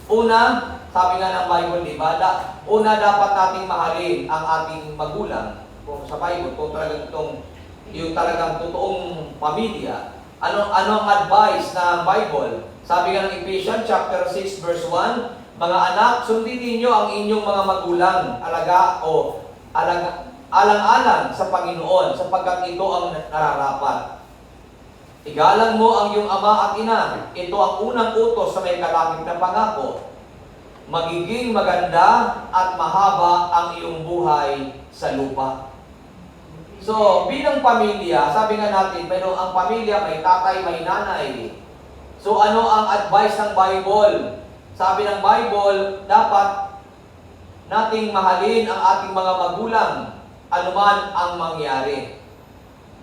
Una, sabi nga ng Bible, di ba? Una, dapat nating mahalin ang ating magulang. Kung sa Bible, kung talagang yung talagang totoong pamilya. Ano ang advice ng Bible? Sabi nga ng Ephesians chapter 6 verse 1, mga anak, sundin ninyo ang inyong mga magulang, alang-alang sa Panginoon, sapagkat ito ang nararapat. Igalang mo ang iyong ama at ina. Ito ang unang utos sa may kalakip na pangako. Magiging maganda at mahaba ang iyong buhay sa lupa. So, bilang pamilya, sabi nga natin, mayroong ang pamilya, may tatay, may nanay. So, ano ang advice ng Bible? Sabi ng Bible, dapat nating mahalin ang ating mga magulang, anuman ang mangyari.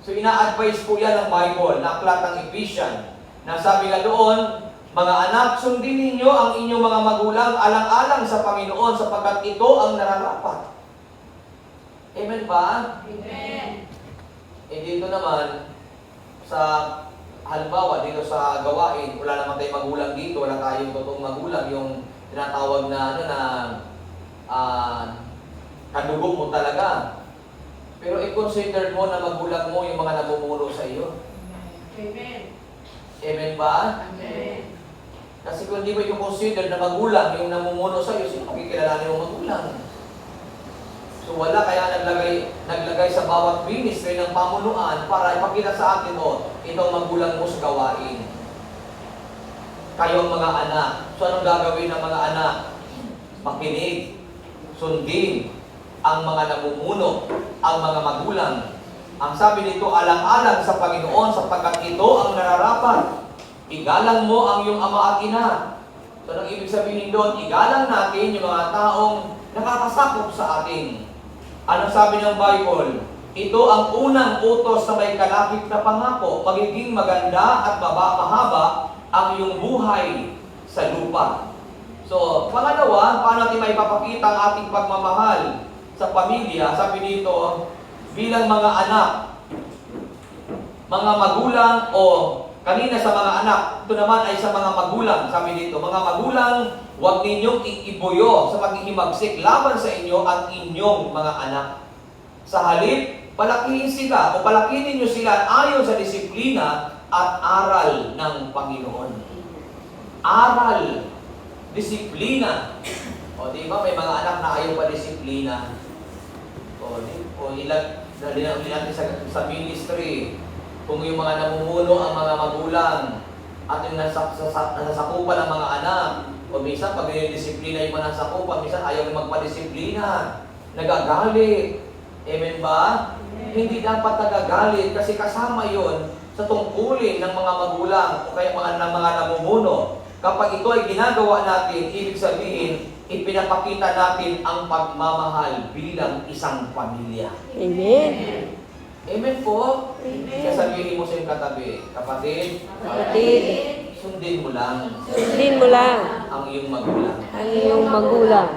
So, ina-advise po yan ng Bible, na aklat ng Ephesians, na sabi nga doon, mga anak, sundin ninyo ang inyong mga magulang alang-alang sa Panginoon, sapagkat ito ang nararapat. Amen ba? Amen. Dito naman, sa halimbawa, dito sa gawain, wala naman tayong magulang dito, wala tayong totoong magulang, yung tinatawag na, kadugo mo talaga. Pero i-consider mo na magulang mo yung mga namumuno sa iyo. Amen. Amen ba? Amen. Kasi kung hindi mo i-consider na magulang yung namumuno sa iyo, sino makikilala yung magulang? So wala, kaya naglagay sa bawat ministry ng pamunuan para ipakita sa atin, ito ang magulang mo sa gawain. Kayo ang mga anak. So anong gagawin ng mga anak? Makinig, sundin ang mga namumuno, ang mga magulang. Ang sabi nito, alang-alang sa Panginoon, sapagkat ito ang nararapat. Igalang mo ang iyong ama at ina. So anong ibig sabihin doon? Igalang natin yung mga taong nakakasakop sa atin. Anong sabi ng Bible? Ito ang unang utos na may kalakip na pangako, magiging maganda at mahaba ang iyong buhay sa lupa. So, pangalawa, paano natin maipapakita ang ating pagmamahal sa pamilya? Sabi dito, bilang mga anak, mga magulang o kanina sa mga anak, ito naman ay sa mga magulang. Sabi dito, mga magulang, huwag ninyong iibuyo sa paghihimagsik laban sa inyo at inyong mga anak. Sa halip, palakihin sila o palakihin ninyo sila ayon sa disiplina at aral ng Panginoon. Aral, disiplina. O di ba, may mga anak na ayaw pa disiplina. O ilan, dali natin sa ministry, kung yung mga namumuno ang mga magulang at yung nasasakupan ng mga anak, o minsan pag disiplina yung mga nasakupan, minsan ayaw yung magpadisiplina, nagagalit. Amen ba? Hindi dapat nagagalit kasi kasama yon sa tungkulin ng mga magulang o kaya ng mga namumuno. Kapag ito ay ginagawa natin, ibig sabihin, ipinapakita natin ang pagmamahal bilang isang pamilya. Amen. Amen po? Kaya sabihin mo sa iyong katabi, kapatid, Kapatid, sundin mo lang sundin mo lang ang iyong magulang. ang iyong magulang.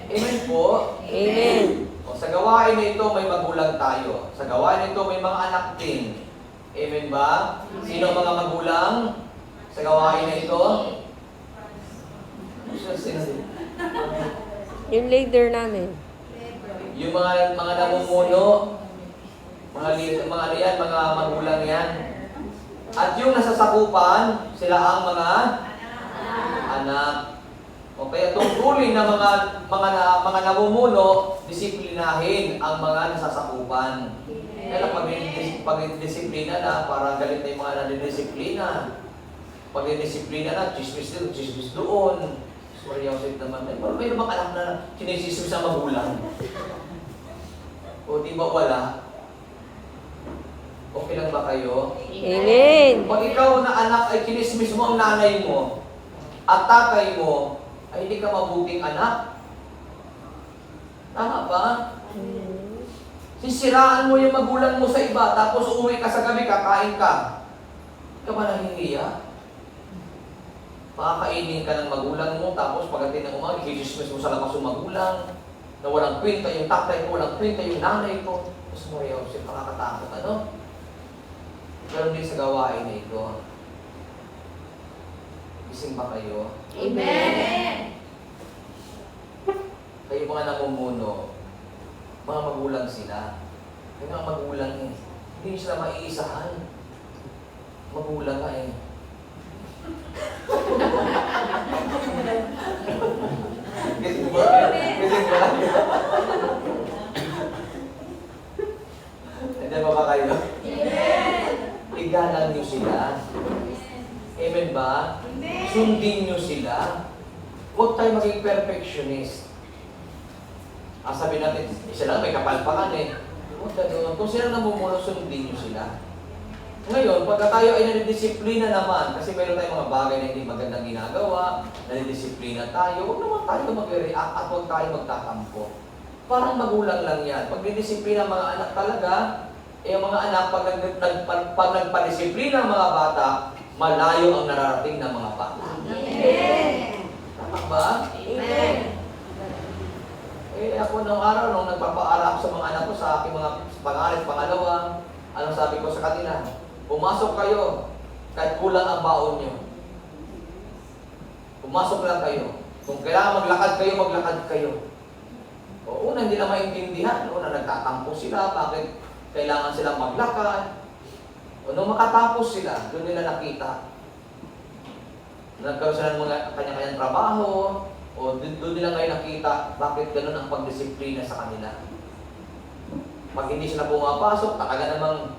Amen po? Amen. O, sa gawain na ito, may magulang tayo. Sa gawain na ito, may mga anak din. Amen ba? Sino ang mga magulang sa gawain na ito? Sino? Yung leader namin. Yung mga namumuno, mga magulang yan. At yung nasasakupan, sila ang mga anak. O kaya tungkulin na mga namumuno, disiplinahin ang mga nasasakupan. Kaya pag disiplina na, parang galit na yung mga nadidisiplina. Pag disiplina na, chismis doon. Sorry, Joseph naman. May bang alam na sinisismis sa magulang? O di ba wala? Okay lang ba kayo? Amen. Pag ikaw na anak ay kinismis mo ang nanay mo at tatay mo, ay hindi ka mabuting anak. Tama ba? Sisiraan mo yung magulang mo sa iba, tapos uuwi ka sa gabi, kakain ka. Hindi ka ba nahihiya? Makakainin ka ng magulang mo, tapos pagdating ng umaga, kinismis mo sa labas yung magulang, na walang kwenta yung tatay ko, walang kwenta yung nanay ko. Tapos mo yung nakakatakot, ano? Ganon din sa gawain na ito. Gising ba kayo? Amen. Kayo mga namumuno, mga magulang sila. May mga magulang eh. Hindi sila maiisahan. Magulang ka eh. Gising ba? Gising ba? Nandiyan ba kayo? Igalang nyo sila. Amen ba? Sundin nyo sila. Huwag tayo maging perfectionist. Sabi natin, isa lang may kapalpakan eh. Huwag tayo. Kung sila namumuno, sundin nyo sila. Ngayon, pagka tayo ay nadidisiplina naman, kasi meron tayong mga bagay na hindi magandang ginagawa, nadidisiplina tayo, huwag naman tayo mag-react at huwag tayo magtatampo. Parang magulang lang yan. Pag didisiplina ang mga anak talaga, ang mga anak, pag nagpadisiplina ang mga bata, malayo ang nararating ng mga bata. Amen. Tama ba? Amen. Ako nung araw, nung nagpapaaral sa mga anak ko sa aking mga pangalan, pangalawa, anong sabi ko sa kanila? Pumasok kayo, kahit kulang ang baon nyo. Pumasok lang kayo. Kung kailangan maglakad kayo. O una, hindi na maintindihan. Una, nagtatampo sila, bakit kailangan silang maglakad. O nung makatapos sila, doon nila nakita. Nagkaroon sila ng mga kanya-kanyang trabaho, o doon nila ngayon nakita bakit ganoon ang pagdisiplina sa kanila. Pag hindi sila pumapasok, talaga namang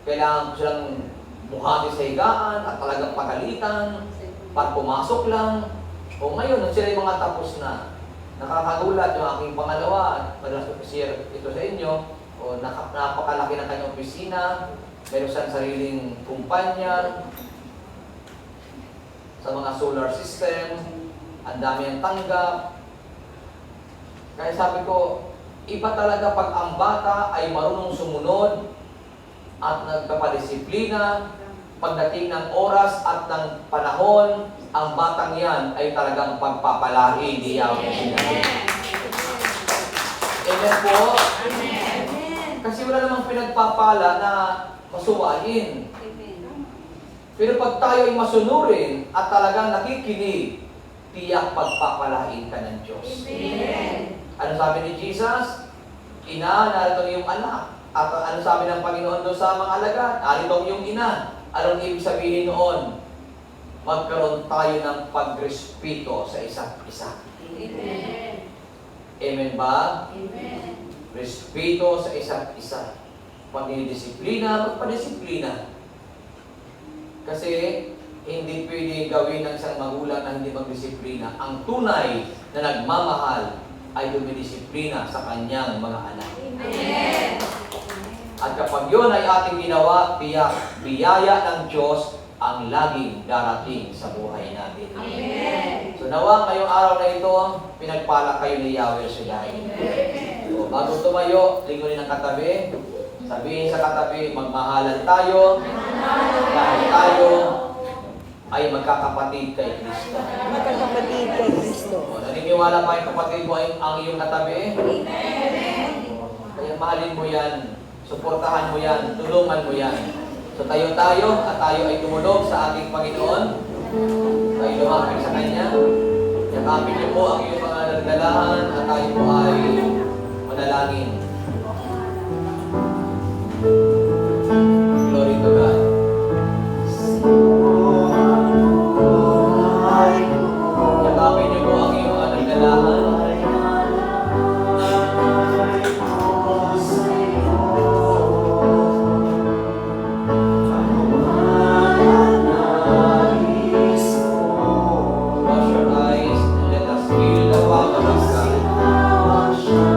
kailangan silang buhati sa higaan at talagang pagalitan. Pag pumasok lang, o ngayon, nung sila yung mga tapos na, nakakagulat yung aking pangalawa, at madalas ko share ito sa inyo, o napakalaki ng kanyang opisina, meron siyang sariling kumpanya, sa mga solar system, ang dami ang tanggap. Kaya sabi ko, iba talaga pag ang bata ay marunong sumunod at nagpapadisiplina, pagdating ng oras at ng panahon, ang batang yan ay talagang pagpapalain ni Yahweh sila. Amen po? Kasi wala namang pinagpapala na masuwain. Pero pag tayo ay masunurin at talagang nakikinig, tiyak pagpapalain ka ng Diyos. Ano sabi ni Jesus? Ina, narito yung anak. At ano sabi ng Panginoon doon sa mga alagad? Narito yung ina. Anong ibig sabihin noon? Magkaroon tayo ng pagrespeto sa isa't isa. Amen ba? Respeto sa isa't isa. Pagdidisiplina, magpadisiplina. Kasi hindi pwede gawin ng isang magulang na hindi magdisiplina. Ang tunay na nagmamahal ay dumidisiplina sa kanyang mga anak. At kapag yun ay ating ginawa, biyaya ng Diyos ang laging darating sa buhay natin. So nawa ngayong araw na ito, pinagpala kayo ni Yahweh Shaddai. So, bago tumayo, lingunin ang katabi. Sabihin sa katabi, magmahalan tayo dahil tayo ay magkakapatid kay Kristo. Magkakapatid kay Kristo. O, naniniwala ba yung kapatid mo ang iyong katabi? Kaya mahalin mo yan, suportahan mo yan, tulungan mo yan. So tayo at tayo ay tumulog sa ating Panginoon. Tayo lumapit sa Kanya. Yakapin niyo po ang iyong mga nagdalahan at tayo po ay manalangin. Glory to God. Yakapin niyo po ang iyong mga nagdalahan. Close your eyes and let us feel the power of God.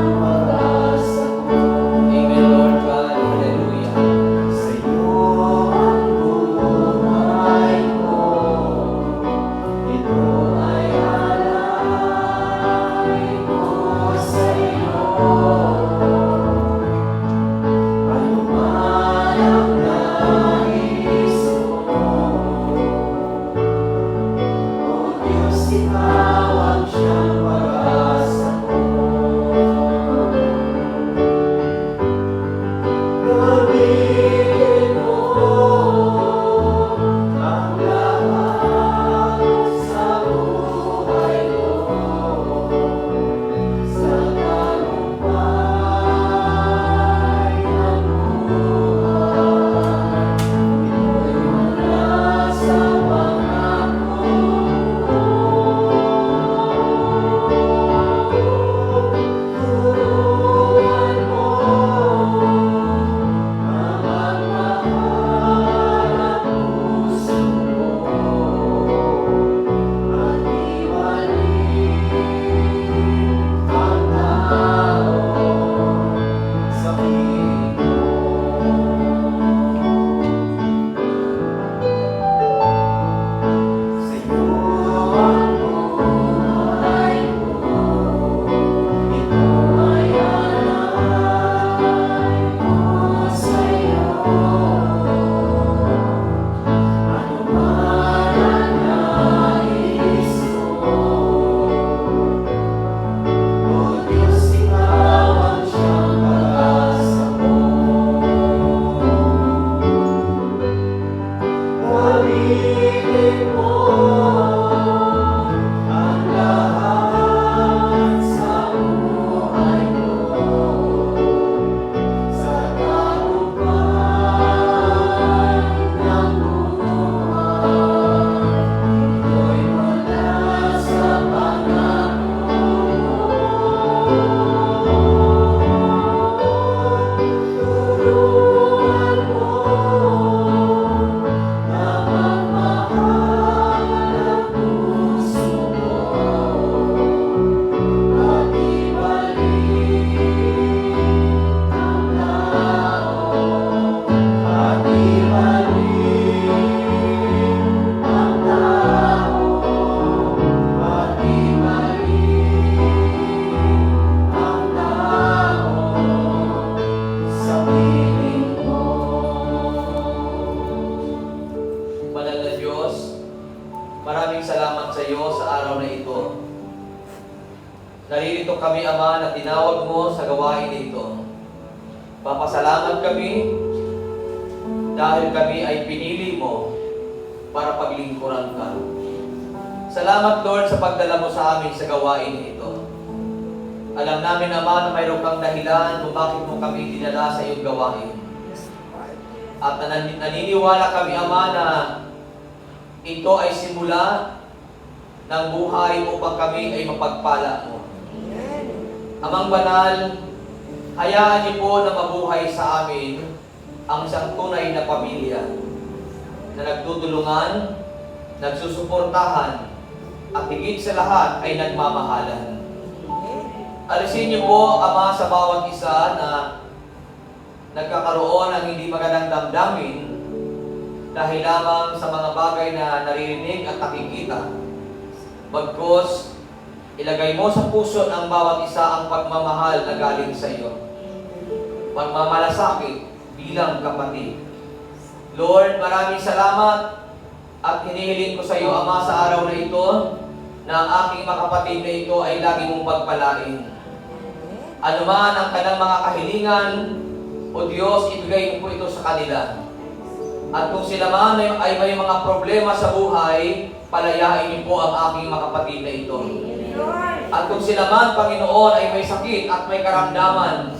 na tinawag mo sa gawain ito. Papasalamat kami dahil kami ay pinili mo para paglingkuran ka. Salamat, Lord, sa pagdala mo sa amin sa gawain ito. Alam namin, Ama, na mayroon kang dahilan kung bakit mo kami dinala sa iyong gawain. At naniniwala kami, Ama, na ito ay simula ng buhay upang kami ay mapagpala mo. Amang banal, hayaan niyo po na mabuhay sa amin ang isang tunay na pamilya na nagtutulungan, nagsusuportahan, at higit sa lahat ay nagmamahalan. Alisin niyo po, Ama, sa bawat isa na nagkakaroon ng hindi magandang damdamin dahil lamang sa mga bagay na naririnig at nakikita. Bagkus, ilagay mo sa puso ng bawat isa ang pagmamahal na galing sa iyo. Pagmamalasakit bilang kapatid. Lord, maraming salamat at hinihiling ko sa iyo, Ama, sa araw na ito na ang aking mga kapatid na ito ay lagi mong pagpalain. Ano man ang kanilang mga kahilingan, o Diyos, ibigay mo po ito sa kanila. At kung sila man ay may mga problema sa buhay, palayain niyo po ang aking mga kapatid na ito. At kung sila man, Panginoon, ay may sakit at may karamdaman,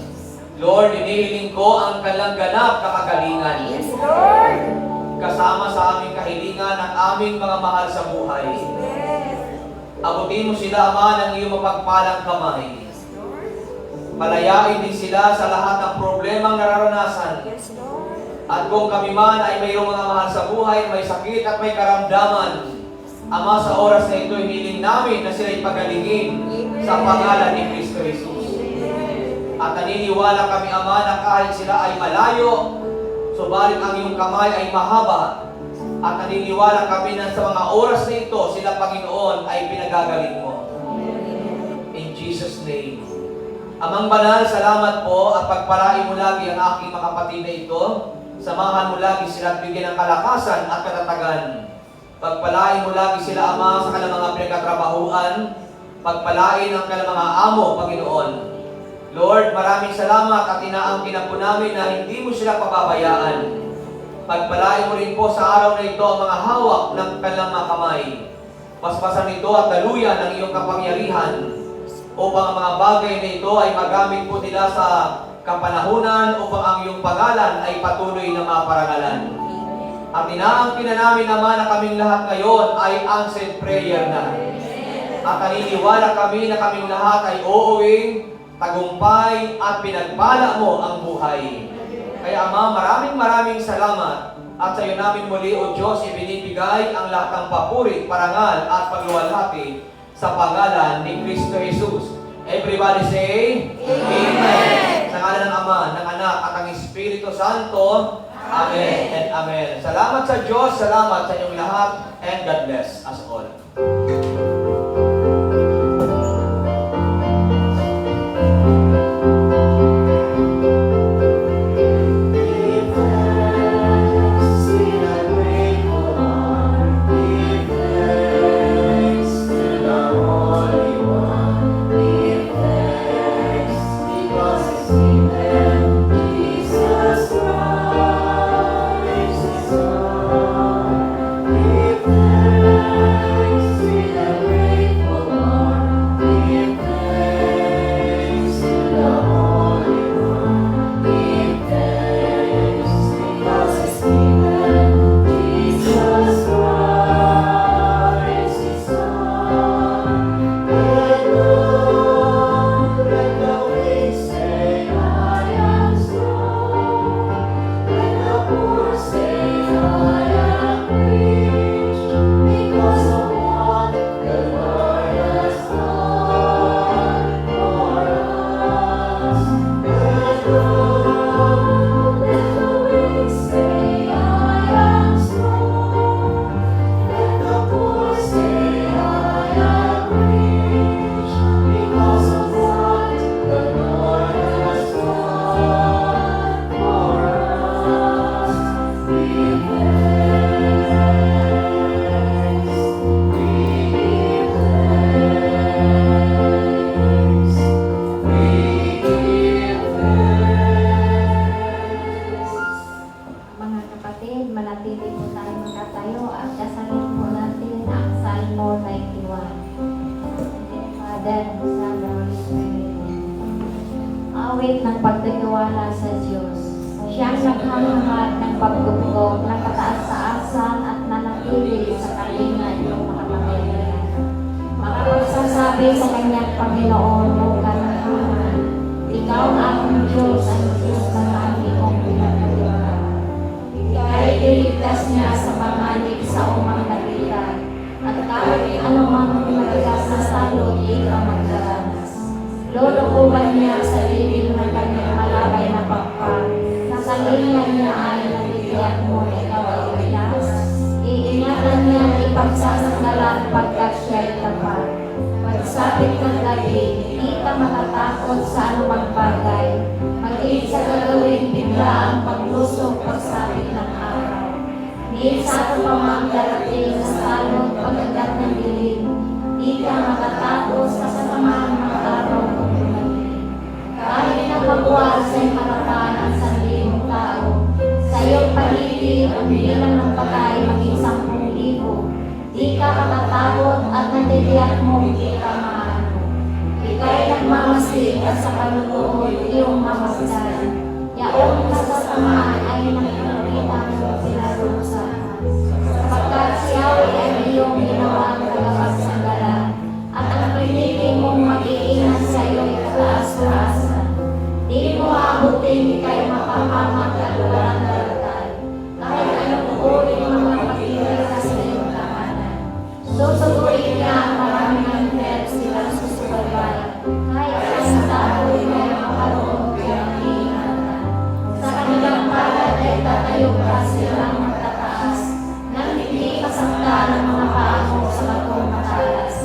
Lord, hinihiling ko ang kanilang ganap na kagalingan. Yes, Lord. Kasama sa aming kahilingan ang aming mga mahal sa buhay. Abutin mo sila, Ama, ng iyong mapagpalang kamay. Palayain din sila sa lahat ng problemang nararanasan. Yes, Lord. At kung kami man ay mayroong mga mahal sa buhay, may sakit at may karamdaman, Ama, sa oras na ito, hiniling namin na sila'y pagalingin sa pangalan ni Kristo Jesus. At naniniwala kami, Ama, na kahit sila ay malayo, subalit ang iyong kamay ay mahaba. At naniniwala kami na sa mga oras na ito, sila, Panginoon, ay pinagagaling mo. In Jesus' name. Amang banal, salamat po at pagpalain mo lagi ang aking mga kapatid na ito. Samahan mo lagi sila at bigyan ng kalakasan at katatagan. Pagpalain mo lagi sila, Ama, sa kanilang mga pinagkatrabahuan. Pagpalain ang kanilang mga amo, Panginoon. Lord, maraming salamat at inaangkin po namin na hindi mo sila pababayaan. Pagpalain mo rin po sa araw na ito ang mga hawak ng kanilang mga kamay. Paspasan ito at daluyan ng iyong kapangyarihan upang ang mga bagay na ito ay magamit po nila sa kapanahunan upang ang iyong pangalan ay patuloy na maparangalan. At inaangkin na namin naman na kaming lahat ngayon ay answered prayer na. At naniniwala kami na kaming lahat ay uuwing, tagumpay at pinagpala mo ang buhay. Kaya, Ama, maraming salamat at sa iyo namin muli, O Diyos, ibinibigay ang lahat ng papuri, parangal at pagluwalhati sa pangalan ni Kristo Jesus. Everybody say, Amen. Sa ngalan ng Ama, ng Anak at ng Espiritu Santo, Amen and Amen. Salamat sa Diyos, salamat sa inyong lahat, and God bless us all. Thanks awit ng pagtitiwala sa Diyos. Siyang naghahangat ng pagdugtog na kataas-taasan at nanatili sa kalingan ng makapangyarihan. Makapagsasabi sa kanyang Panginoon o kanahanan, ikaw ang aking Diyos, ang Diyos ng aming kong pinagkalimutan. Ika'y iligtas niya sa panganib sa umang nagitan, at kahit anumang matigas na salot, di ka magdaranas. Lulukuban niya sa lilim ng kanyang malabay na pakpak, na sa lilingan niya ay nabibigyan mo, ikaw ay ilas. Iingatan niya ipagsasanggalan pagkat siya'y tapat. Pagsapit ng gabi, di ka matatakot sa anumang bagay, maging sa gagawin bigla ang paglusok pagsapit ng araw. Minsan pa mang darating sa salot pagkagat ng dilim, di ka matatakot sa kasamaang mga araw kung dumating. Kahit na magwas ay harapan ang sanlimong tao, sa iyong paligid ang bilang ng patay maging 10,000, di ka matatakot at natitiyak mo di ka maano. Ika'y nagmamasid at sa panunood iyong mamasdan. Yaong kasasamaan ay nakikita mo sinarusahan. Sapagkat si Yahweh ay iyong ginawang tagapagsanggalan, at ang pinili mong mag-iingat sa iyo'y kataas-taasan. Di mo aabutin, ika'y mapahamak at walang daratan, kahit anong uri ng mga pagkira sa iyong tahanan. Susugurin niya ang maraming anghel silang susubaybay, kahit sa tao ika'y makaroon kayang iingatan. Sa kanilang palad ay tatayo ka silang magtataas, nang hindi kasangga ng mga paa mo sa batong matalas.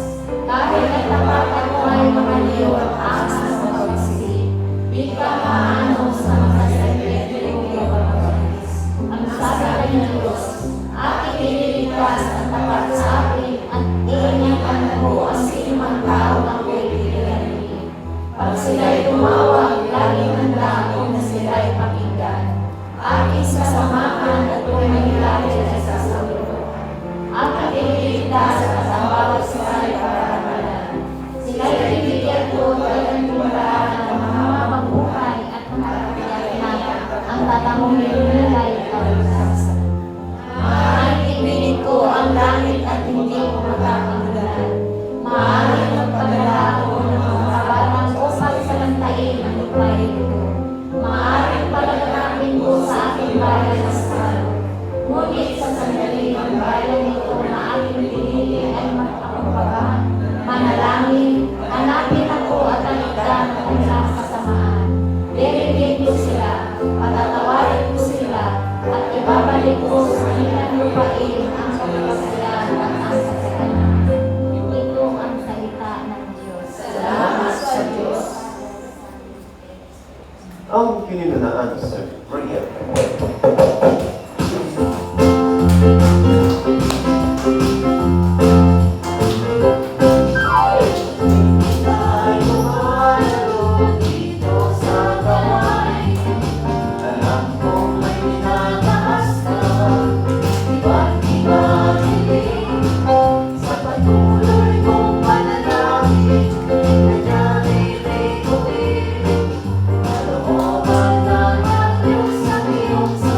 Kahit ang tapatan mo ay makaliw at aas mo pagsilip, di ka maano sa mga saglit ng iyong pagpapalis. Ang sabi ng Diyos, aking iniligtas ang tapat sa akin at iingatan ko ang sinumang tao ang ako'y pipiliin. Pag sila'y tumawag, laging handa kung na sila'y pakinggan. Aking sasamahan at kung may lahir ay sasaluhan. Aking iniligtas at ang bawat sila'y paramalan. Sila'y bibigyan ko talagang tumaraan ng mga mapagbuhay at makakapagyan ang tatanguhin nila'y kalusasan. Maaaring ibigin ko ang langit at hindi ko magkakanggalan. Maaaring magpadala ako ng mga kabatang upang salantain ang lupain ko. Maaaring palaganapin ko sa aking bayan na salo. Ngunit sa sandali ang bayan nito na aking pinili ay magpakumbaga. Manalangin, hanapin ako at talikan ang kanilang kasamaan. Dirigin ko sila, patatawarin ko sila, at ibabalik ko sa kanilang lupain ang kapagpasayan at ang kasalanan. Ito ang salita ng Diyos. Salamat sa Diyos. Ang pininanaan sa Maria. Sa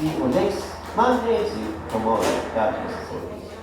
See you next Monday. See you tomorrow. God bless you.